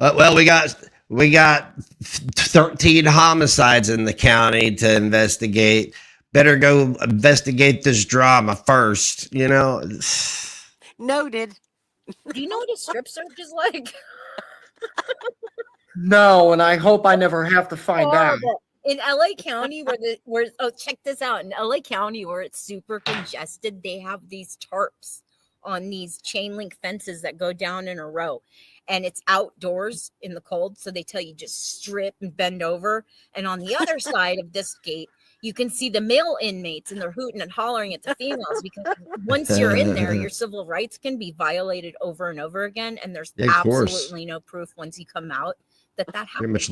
Well, we got 13 homicides in the county to investigate. Better go investigate this drama first, Noted. Do you know what a strip search is like? No, and I hope I never have to find out. In LA County, where check this out. In LA County, where it's super congested, they have these tarps on these chain link fences that go down in a row, and it's outdoors in the cold. So they tell you just strip and bend over. And on the other side of this gate, you can see the male inmates, and they're hooting and hollering at the females because once you're in there, your civil rights can be violated over and over again. And there's absolutely no proof once you come out that happened. Much,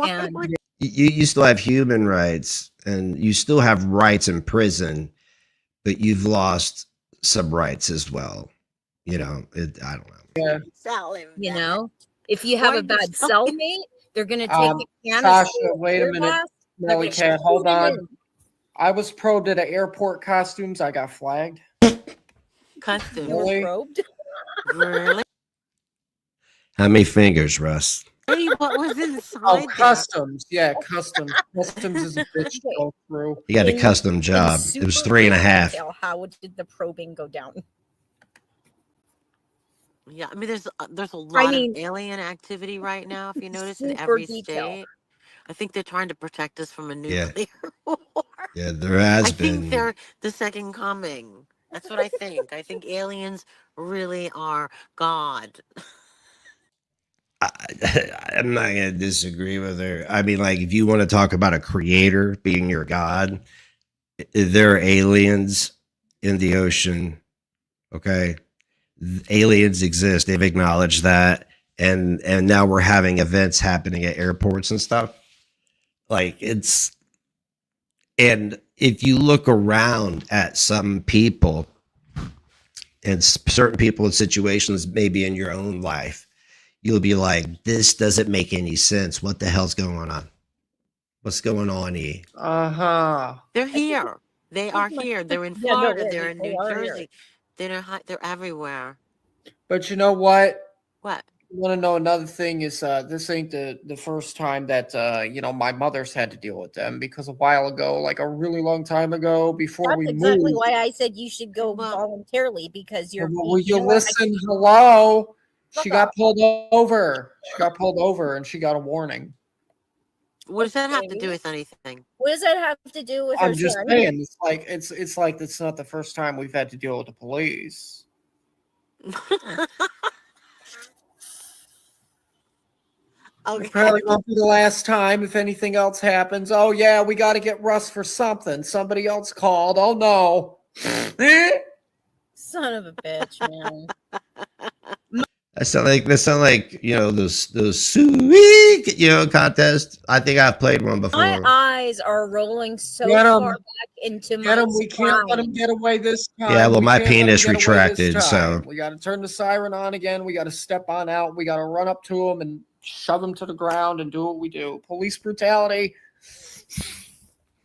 And you still have human rights, and you still have rights in prison, but you've lost some rights as well. You know, I don't know. Yeah. You know, if you have a bad cellmate, they're gonna take a can Sasha, of wait a minute. No, we can't. Hold on. I was probed at airport costumes. I got flagged. Costumes. You were probed? Really? How many fingers, Russ? Hey, what was inside? Oh, customs. Yeah, customs. Customs is a bitch to go through. You got a custom job. It was 3.5. How did the probing go down? Yeah, I mean, there's a lot of alien activity right now. If you notice, in every state, I think they're trying to protect us from a nuclear war. Yeah, there has I been. think they're the second coming. That's what I think. I think aliens really are God. I'm not going to disagree with her. I mean, like, if you want to talk about a creator being your God, there are aliens in the ocean. Okay. Aliens exist. They've acknowledged that. And now we're having events happening at airports and stuff. Like, and if you look around at some people and certain people in situations, maybe in your own life, you'll be like, this doesn't make any sense. What the hell's going on? What's going on here? They're here. They are here. They're in Florida. They're in New Jersey. They're everywhere. But you know what? What? You want to know another thing is this ain't the first time that my mother's had to deal with them, because a while ago, like a really long time ago, before we exactly moved. why I said you should go voluntarily, because you're. Will you listen? Hello. She got pulled over. She got pulled over, and she got a warning. What does that have to do with anything? What does that have to do with? I'm just saying, it's like it's not the first time we've had to deal with the police. Okay. It probably won't be the last time if anything else happens. Oh yeah, we got to get Russ for something. Somebody else called. Oh no. Son of a bitch, man. That sound like those sweet contests. I think I've played one before. My eyes are rolling so far back into my. We can't let him get away this time. Yeah, well, my penis retracted, so we got to turn the siren on again. We got to step on out. We got to run up to him and shove him to the ground and do what we do. Police brutality.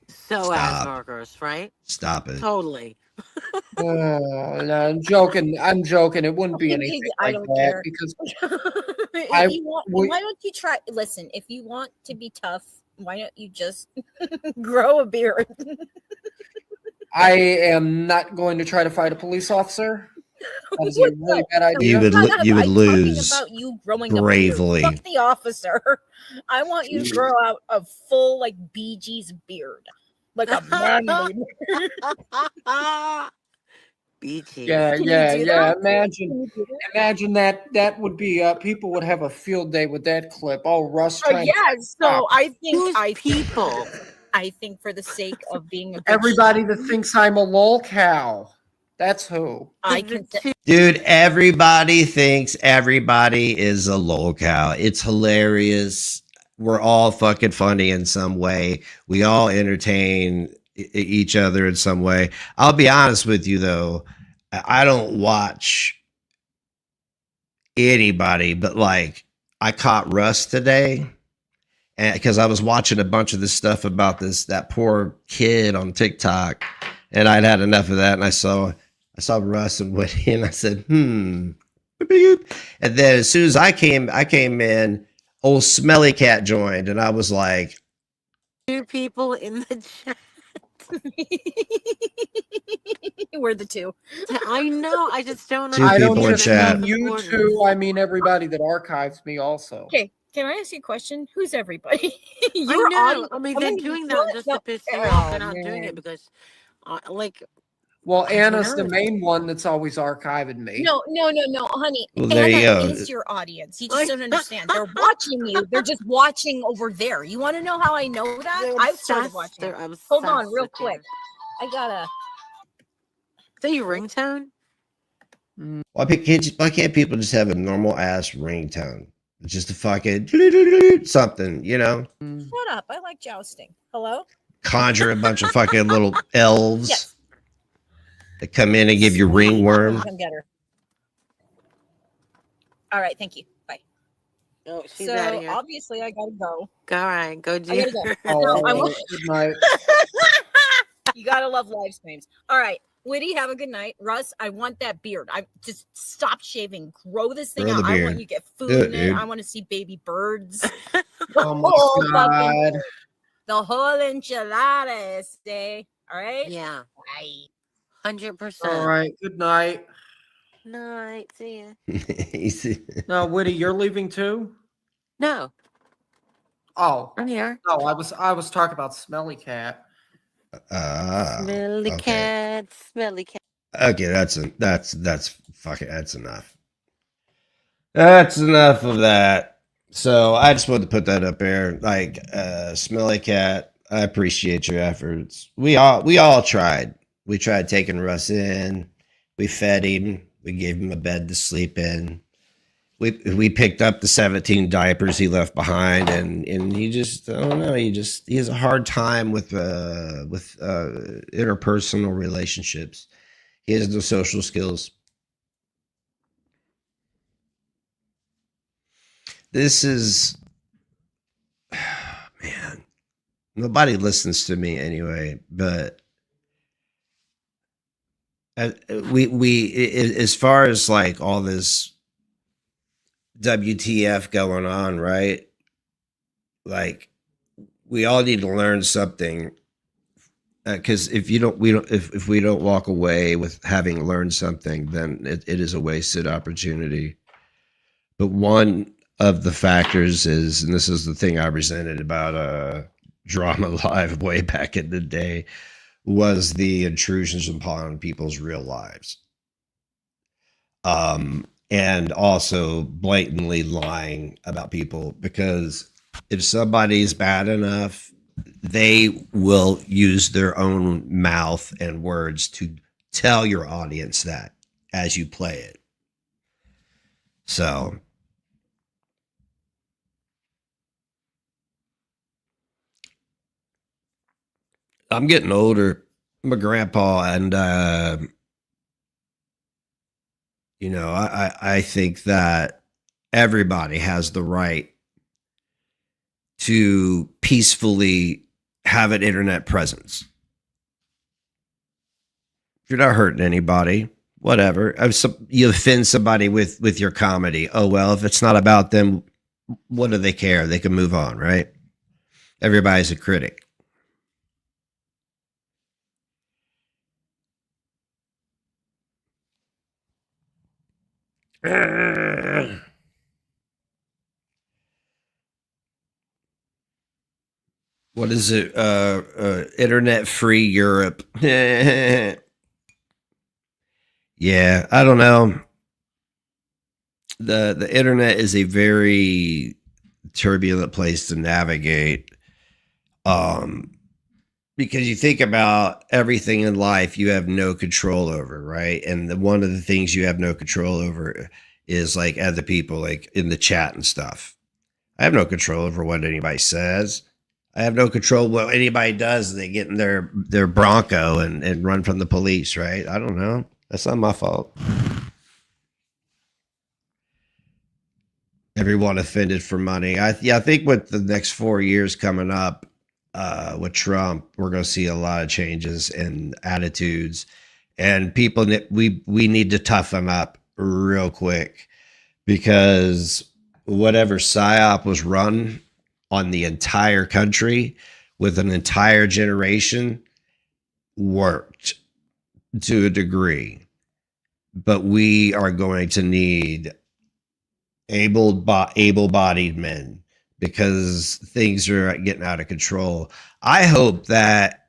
So Asperger's, right? Stop it. Totally. No, I'm joking. I'm joking. It wouldn't be anything like that care. because why don't you try? Listen, if you want to be tough, why don't you just grow a beard? I am not going to try to fight a police officer. That is a really bad idea. You would lose about you growing bravely. A beard. Fuck the officer. I want you to grow out a full Bee Gees beard. Like a manly BT. Yeah. Imagine that would be people would have a field day with that clip. Oh, Russ. So I think people. I think for the sake of being a everybody that thinks I'm a lol cow. That's who. I can. Dude, everybody thinks everybody is a lol cow. It's hilarious. We're all fucking funny in some way. We all entertain each other in some way. I'll be honest with you, though. I don't watch anybody, but I caught Russ today, and because I was watching a bunch of this stuff about that poor kid on TikTok, and I'd had enough of that, and I saw Russ and Whitney, and I said, And then as soon as I came in. Old Smelly Cat joined, and I was like, 2 people in the chat. We're the 2. I know. I just don't. 2 people in chat. Mean you two. I mean everybody that archives me also. Okay. Can I ask you a question? Who's everybody? I You're know. on. I mean, they're doing that what? just No. to piss you Oh, off. They're not doing man. it because, like, Well, I don't Anna's the know. main one that's always archiving me. No, honey. Well, there you Anna go. is your audience. You just don't understand. They're watching you. They're just watching over there. You want to know how I know that? They're I've started obsessed. watching. They're Hold obsessed on, real with you. quick. I gotta. Is that your ringtone? Why can't people just have a normal ass ringtone? Just a fucking something, you know? Shut up. I like jousting. Hello? Conjure a bunch of fucking little elves Yes. that come in and give you ringworm. Come get her. All right. Thank you. Bye. Oh, she's out of So here. obviously I gotta go. All right, go, I gotta go. Gina. No, I won't. Good night. You gotta love live streams. All right. Witty, have a good night. Russ, I want that beard. I just stop shaving. Grow this thing Grow out. the I beard. want you to get food Do it, in it. dude. I want to see baby birds. Oh whole my fucking- God. The whole enchilada stay. All right. Yeah, Bye. 100%. All right. Good night. Night. See ya. Easy. Now, Whitty, you're leaving too? No, Oh, I'm here. no. I was talking about Smelly Cat. Smelly okay. cat, smelly cat. Okay, that's fucking that's enough. That's enough of that. So I just wanted to put that up there. Like, Smelly Cat, I appreciate your efforts. We all tried. We tried taking Russ in. We fed him. We gave him a bed to sleep in. We picked up the 17 diapers he left behind, and he just, I don't know, he has a hard time with interpersonal relationships. He has no social skills. This is, man, nobody listens to me anyway, but we as far as like all this WTF going on, right? Like, we all need to learn something, because if we don't walk away with having learned something, then it is a wasted opportunity. But one of the factors is, and this is the thing I resented about Drama Live way back in the day, was the intrusions upon people's real lives. And also blatantly lying about people, because if somebody's bad enough, they will use their own mouth and words to tell your audience that as you play it. So I'm getting older. I'm a grandpa, and I think that everybody has the right to peacefully have an internet presence. If you're not hurting anybody, whatever. You offend somebody with your comedy. Oh, well, if it's not about them, what do they care? They can move on, right? Everybody's a critic. What is it? Internet free Europe. Yeah, I don't know. The internet is a very turbulent place to navigate. Because you think about everything in life you have no control over, right? And one of the things you have no control over is like other people, like in the chat and stuff. I have no control over what anybody says. I have no control what anybody does. They get in their Bronco and run from the police, right? I don't know. That's not my fault. Everyone offended for money. I think with the next 4 years coming up, with Trump, we're going to see a lot of changes in attitudes, and people. We need to toughen up real quick, because whatever psyop was run on the entire country with an entire generation worked to a degree, but we are going to need able-bodied men, because things are getting out of control. I hope that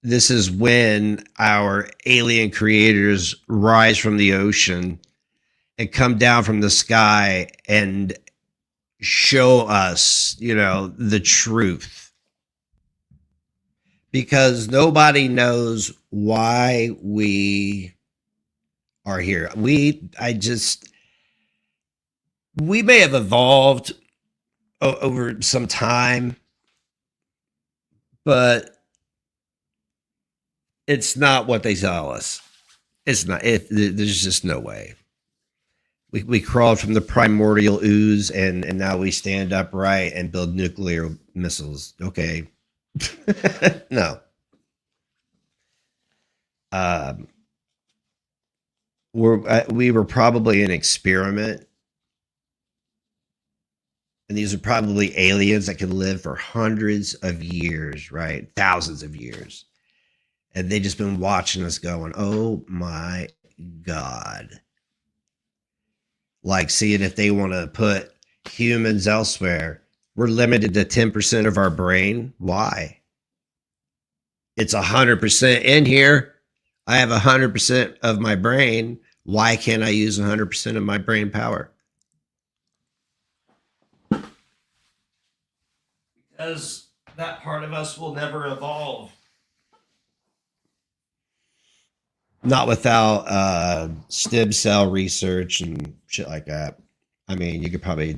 this is when our alien creators rise from the ocean and come down from the sky and show us, the truth. Because nobody knows why we are here. We may have evolved over some time, but it's not what they tell us. It's not. There's just no way. We crawled from the primordial ooze, and now we stand upright and build nuclear missiles. Okay. No. We were probably an experiment. And these are probably aliens that can live for hundreds of years, right? Thousands of years. And they just been watching us going, oh my God. Like seeing if they want to put humans elsewhere. We're limited to 10% of our brain. Why? It's 100% in here. I have 100% of my brain. Why can't I use 100% of my brain power? Because that part of us will never evolve. Not without stem cell research and shit like that. I mean, you can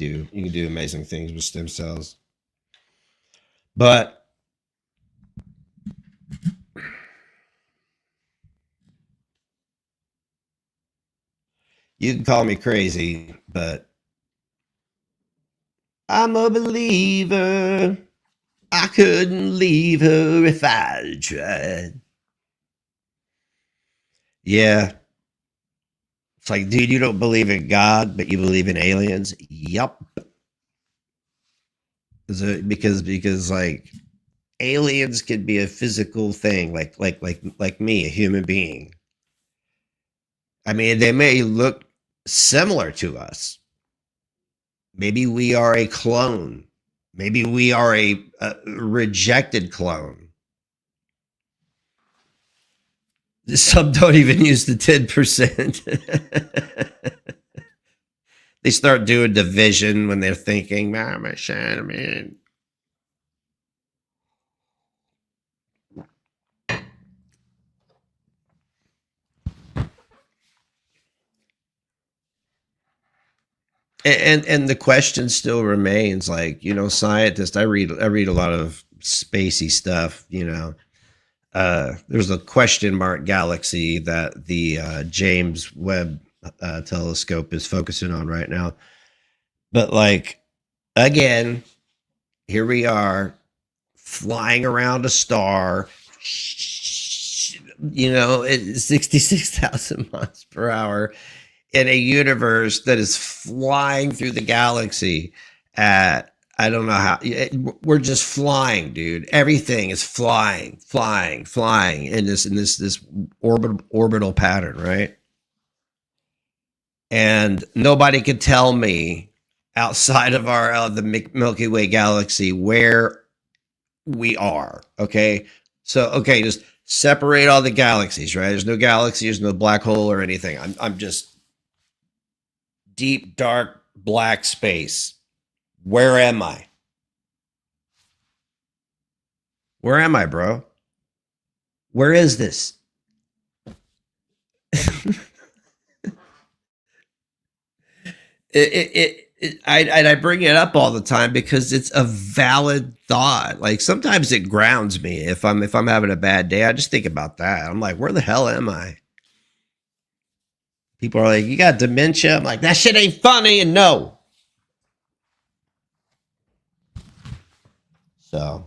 do amazing things with stem cells. But you can call me crazy, but I'm a believer. I couldn't leave her if I tried. Yeah. It's like, dude, you don't believe in God, but you believe in aliens? Yup. Because like aliens could be a physical thing, like me, a human being. I mean, they may look similar to us. Maybe we are a clone. Maybe we are a rejected clone. Some don't even use the 10%. They start doing division when they're thinking, man, I mean. And the question still remains, like, scientists, I read a lot of spacey stuff, there's a question mark galaxy that the James Webb telescope is focusing on right now. But like, again, here we are flying around a star, at 66,000 miles per hour in a universe that is flying through the galaxy at, I don't know how. We're just flying, dude. Everything is flying in this orbital pattern, right? And nobody could tell me outside of the Milky Way galaxy where we are. Okay, so just separate all the galaxies, right? There's no galaxy, there's no black hole or anything. I'm just deep, dark, black space. Where am I? Where am I, bro? Where is this? I bring it up all the time because it's a valid thought. Like sometimes it grounds me if I'm having a bad day. I just think about that. I'm like, where the hell am I? People are like, you got dementia? I'm like, that shit ain't funny, and no. So,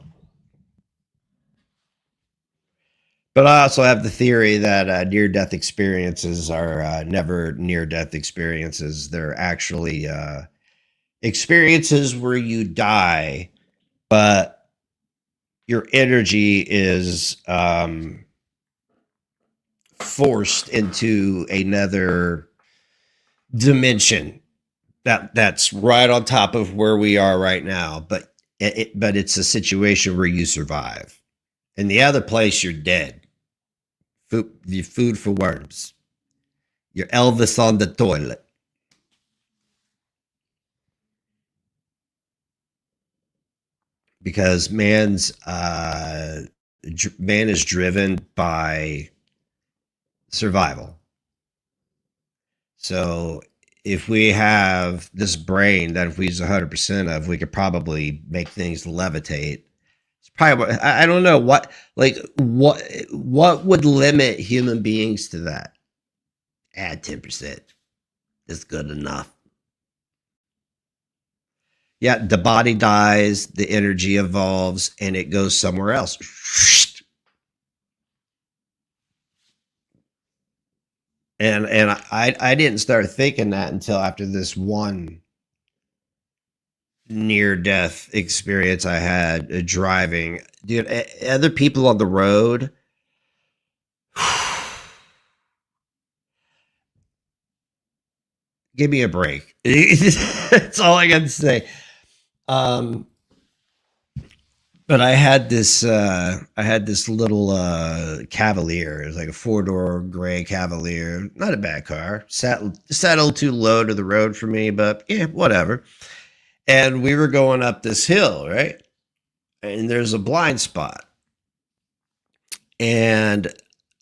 but I also have the theory that near-death experiences are never near-death experiences. They're actually experiences where you die, but your energy is forced into another dimension That's right on top of where we are right now. But it's a situation where you survive. In the other place, you're dead. Food for worms. You're Elvis on the toilet. Because man is driven by survival. So if we have this brain that if we use 100% of, we could probably make things levitate. It's probably, I don't know what would limit human beings to that? Add 10%. Is good enough. Yeah, the body dies, the energy evolves, and it goes somewhere else. And I didn't start thinking that until after this one near-death experience I had driving. Dude, other people on the road. Give me a break. That's all I got to say. But I had this little Cavalier. It was like a 4-door gray Cavalier. Not a bad car. Sat a little too low to the road for me, but yeah, whatever. And we were going up this hill, right? And there's a blind spot. And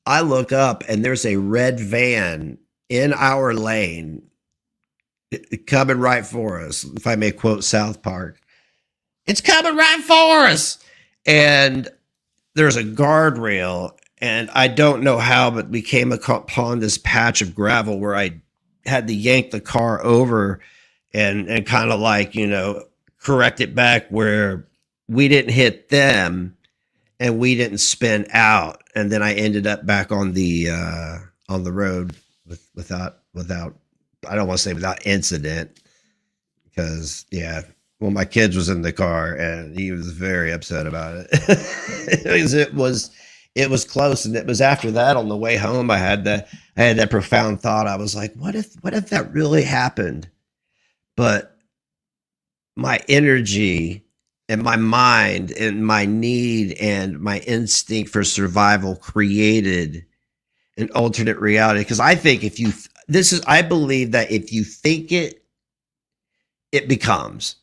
I look up and there's a red van in our lane coming right for us. If I may quote South Park. It's coming right for us. And there's a guardrail, and I don't know how, but we came upon this patch of gravel where I had to yank the car over and kind of like, correct it back where we didn't hit them and we didn't spin out. And then I ended up back on the road without, I don't want to say without incident, because yeah. Well, my kids was in the car and he was very upset about it. it was close. And it was after that on the way home, I had that profound thought. I was like, what if that really happened? But my energy and my mind and my need and my instinct for survival created an alternate reality. Because I think I believe that if you think it becomes.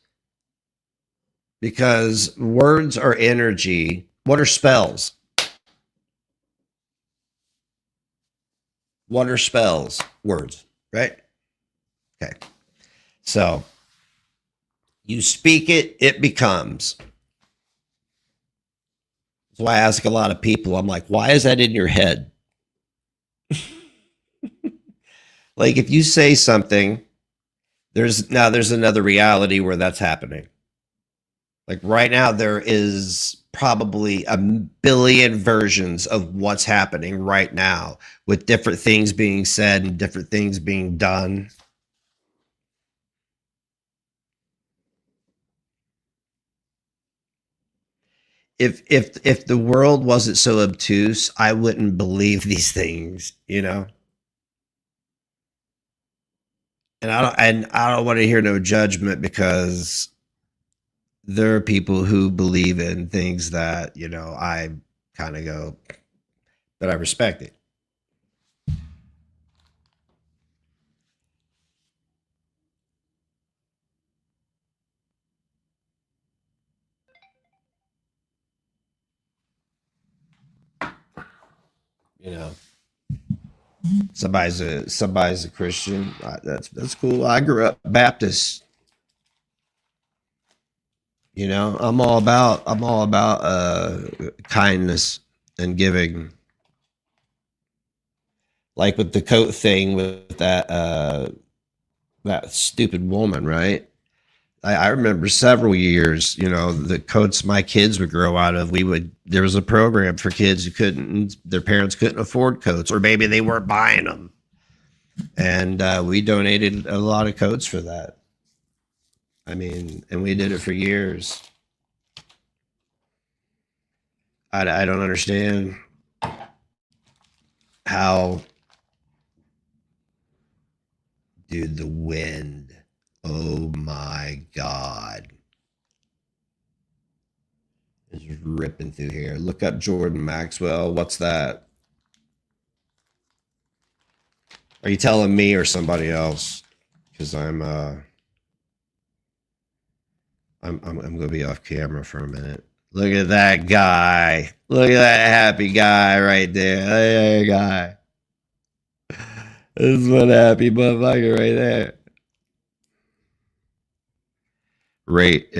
Because words are energy. What are spells? What are spells? Words, right? Okay. So you speak it, it becomes. That's why I ask a lot of people, I'm like, why is that in your head? Like if you say something, there's another reality where that's happening. Like right now, there is probably a billion versions of what's happening right now with different things being said and different things being done. If the world wasn't so obtuse, I wouldn't believe these things, And I don't want to hear no judgment, because there are people who believe in things that, I kind of go, but I respect it. Somebody's a Christian. That's cool. I grew up Baptist. I'm all about kindness and giving. Like with the coat thing with that stupid woman, right? I remember several years, the coats my kids would grow out of. There was a program for kids who their parents couldn't afford coats, or maybe they weren't buying them. And we donated a lot of coats for that. I mean, and we did it for years. I don't understand how, dude, the wind. Oh my God. It's ripping through here. Look up Jordan Maxwell. What's that? Are you telling me or somebody else? Because I'm gonna be off camera for a minute. Look at that guy. Look at that happy guy right there. Look at that guy. This is one happy motherfucker right there. Right,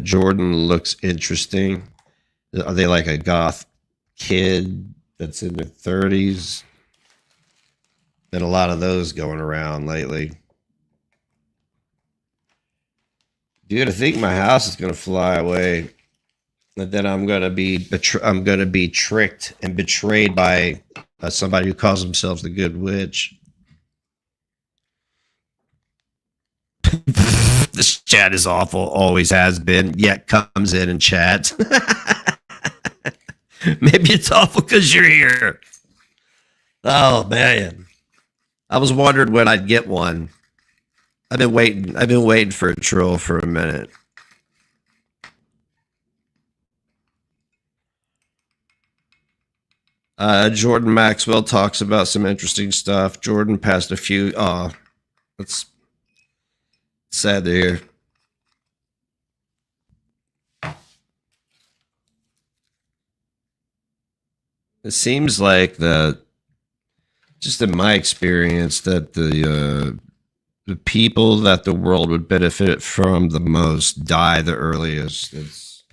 Jordan looks interesting. Are they like a goth kid that's in their 30s? Been a lot of those going around lately. Dude, I think my house is gonna fly away. And then I'm gonna be tricked and betrayed by somebody who calls themselves the Good Witch. This chat is awful, always has been, yet comes in and chats. Maybe it's awful because you're here. Oh man. I was wondering when I'd get one. I've been waiting for a troll for a minute. Jordan Maxwell talks about some interesting stuff. Jordan passed a few. Oh, that's sad to hear. It seems like that, just in my experience, that the people that the world would benefit from the most die the earliest. It's,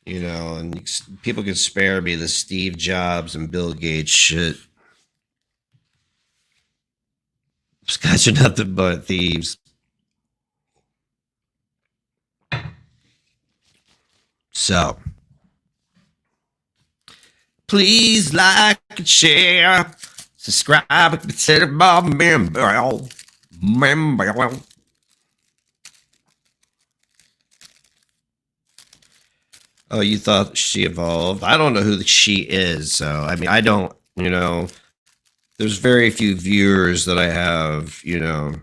you know, and people can spare me the Steve Jobs and Bill Gates shit. Those guys are nothing but thieves. So, please like and share, subscribe, and consider my member. Oh, you thought she evolved? I don't know who the she is. So, I mean, I don't, you know, there's very few viewers that I have, you know.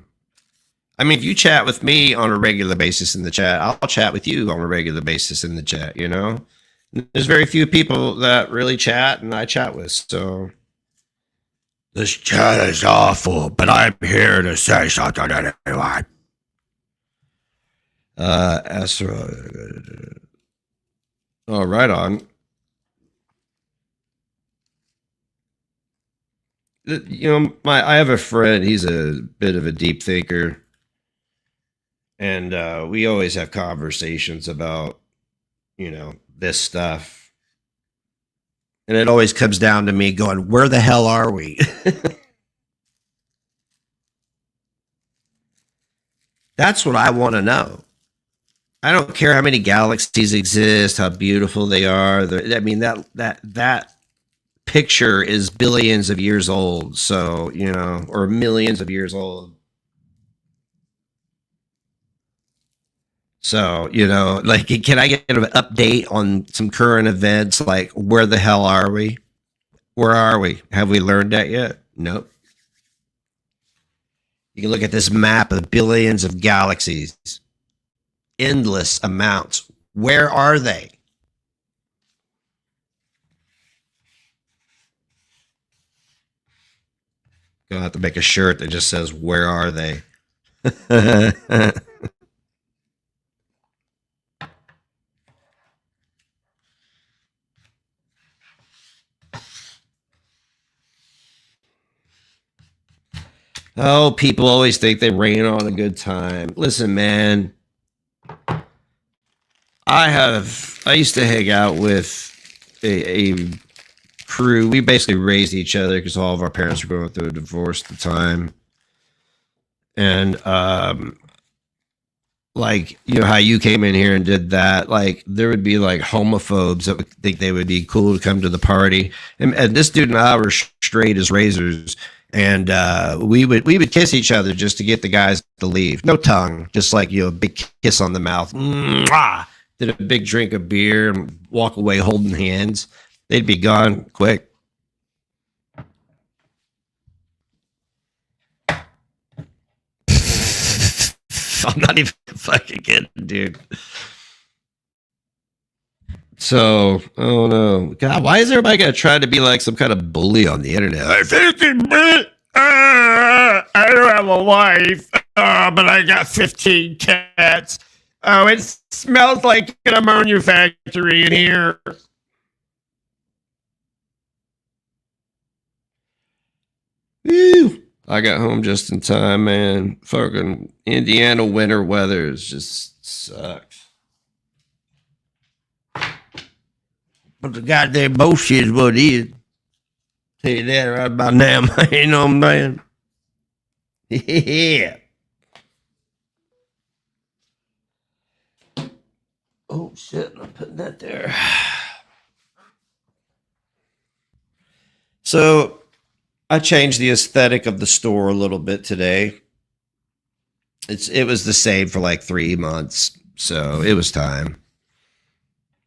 I mean, if you chat with me on a regular basis in the chat, I'll chat with you on a regular basis in the chat, you know. There's very few people that really chat and I chat with, so. This chat is awful, but I'm here to say something anyway. Astra. Oh, right on. You know, I have a friend, he's a bit of a deep thinker. And we always have conversations about, you know, this stuff. And it always comes down to me going, where the hell are we? That's what I want to know. I don't care how many galaxies exist, how beautiful they are. I mean, that picture is billions of years old. So, you know, or millions of years old. So, you know, like, can I get an update on some current events? Like, where the hell are we? Where are we? Have we learned that yet? Nope. You can look at this map of billions of galaxies. Endless amounts. Where are they? Gonna have to make a shirt that just says, where are they? Oh, people always think they rain on a good time. Listen, man. I used to hang out with a crew. We basically raised each other because all of our parents were going through a divorce at the time. And like, you know how you came in here and did that, like there would be like homophobes that would think they would be cool to come to the party. And this dude and I were straight as razors. And we would kiss each other just to get the guys to leave. No tongue, just like, you know, a big kiss on the mouth. Mwah! Did a big drink of beer and walk away holding hands. They'd be gone quick. I'm not even fucking kidding, dude. So, oh no, God, why is everybody gonna try to be like some kind of bully on the internet? I don't have a wife, but I got 15 cats. Oh, it smells like an ammonia factory in here. Whew. I got home just in time, man. Fucking Indiana winter weather just sucks. But the goddamn bullshit is what it is. Tell you that right about now, man. You know what I'm saying? Yeah. Oh shit, I'm putting that there. So I changed the aesthetic of the store a little bit today. It was the same for like 3 months, so it was time.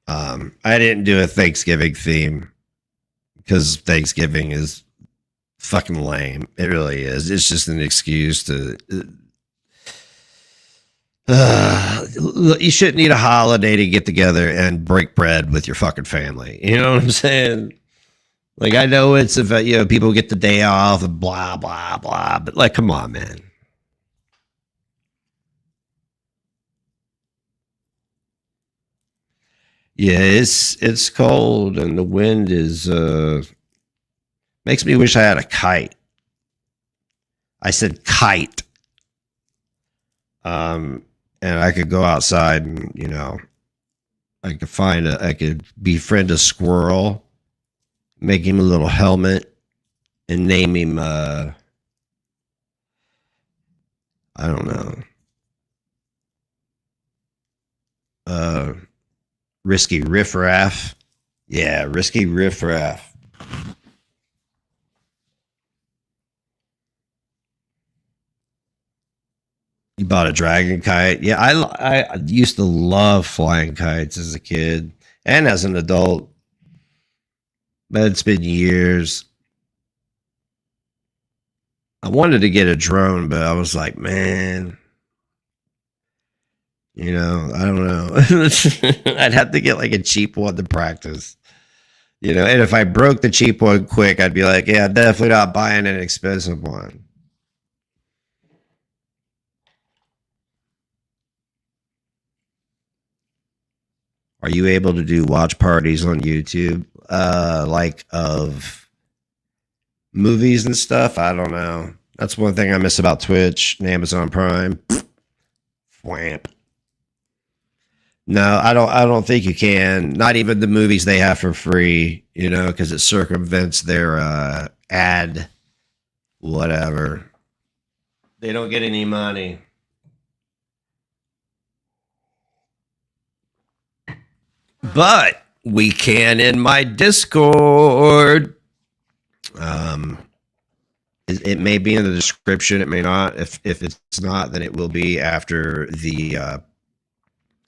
I didn't do a Thanksgiving theme because Thanksgiving is fucking lame. It really is. It's just an excuse to. You shouldn't need a holiday to get together and break bread with your fucking family. You know what I'm saying? Like, I know it's if people get the day off and blah blah blah, but like, come on, man. Yeah, it's cold and the wind is makes me wish I had a kite. I said kite. And I could go outside and I could befriend a squirrel, make him a little helmet, and name him I don't know. Risky Riffraff. Yeah, Risky Riffraff. You bought a dragon kite? Yeah, I used to love flying kites as a kid and as an adult. But it's been years. I wanted to get a drone, but I was like, man, I don't know. I'd have to get like a cheap one to practice. And if I broke the cheap one quick, I'd be like, yeah, definitely not buying an expensive one. Are you able to do watch parties on YouTube? Like of movies and stuff? I don't know. That's one thing I miss about Twitch and Amazon Prime. Whamp. No, I don't think you can. Not even the movies they have for free, because it circumvents their ad whatever. They don't get any money. But we can in my Discord. It may be in the description. It may not. If it's not, then it will be after the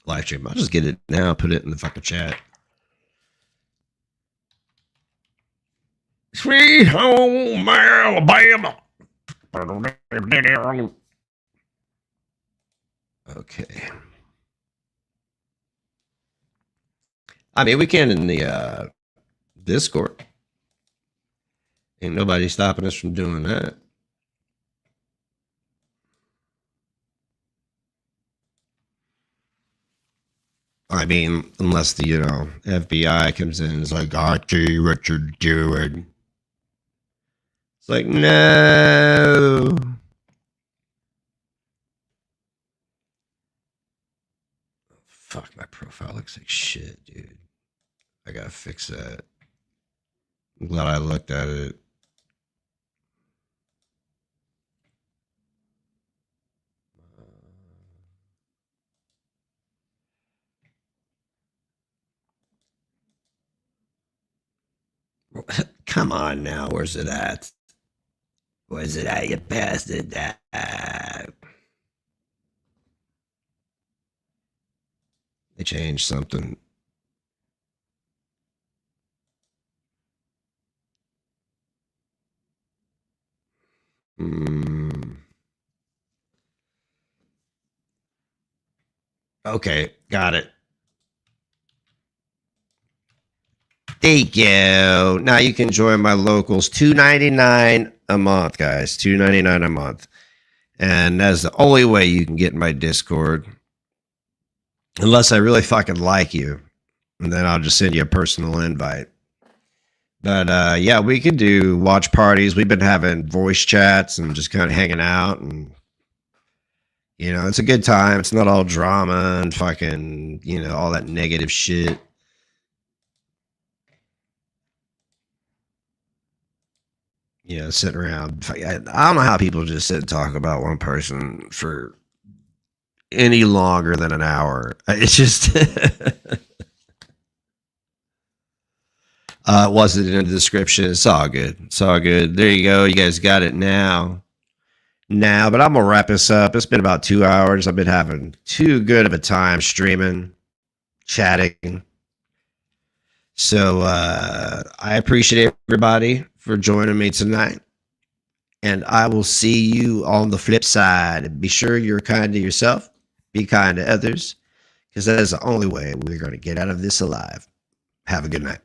live stream. I'll just get it now. Put it in the fucking chat. Sweet home Alabama. Okay. I mean, we can in the Discord. Ain't nobody stopping us from doing that. I mean, unless the FBI comes in and is like, Archie, what you're doing? It's like, no. Fuck, my profile looks like shit, dude. I gotta fix that. I'm glad I looked at it. Come on now, where's it at? Where's it at, you bastard? They changed something. Okay, got it. Thank you. Now you can join my locals. $2.99 a month, guys. $2.99 a month. And that's the only way you can get in my Discord. Unless I really fucking like you. And then I'll just send you a personal invite. But yeah, we could do watch parties. We've been having voice chats and just kind of hanging out. And, you know, it's a good time. It's not all drama and fucking, you know, all that negative shit. You know, sitting around. I don't know how people just sit and talk about one person for any longer than an hour. It's just... it wasn't in the description. It's all good. It's all good. There you go. You guys got it now. But I'm going to wrap this up. It's been about 2 hours. I've been having too good of a time streaming, chatting. So I appreciate everybody for joining me tonight. And I will see you on the flip side. Be sure you're kind to yourself. Be kind to others. Because that is the only way we're going to get out of this alive. Have a good night.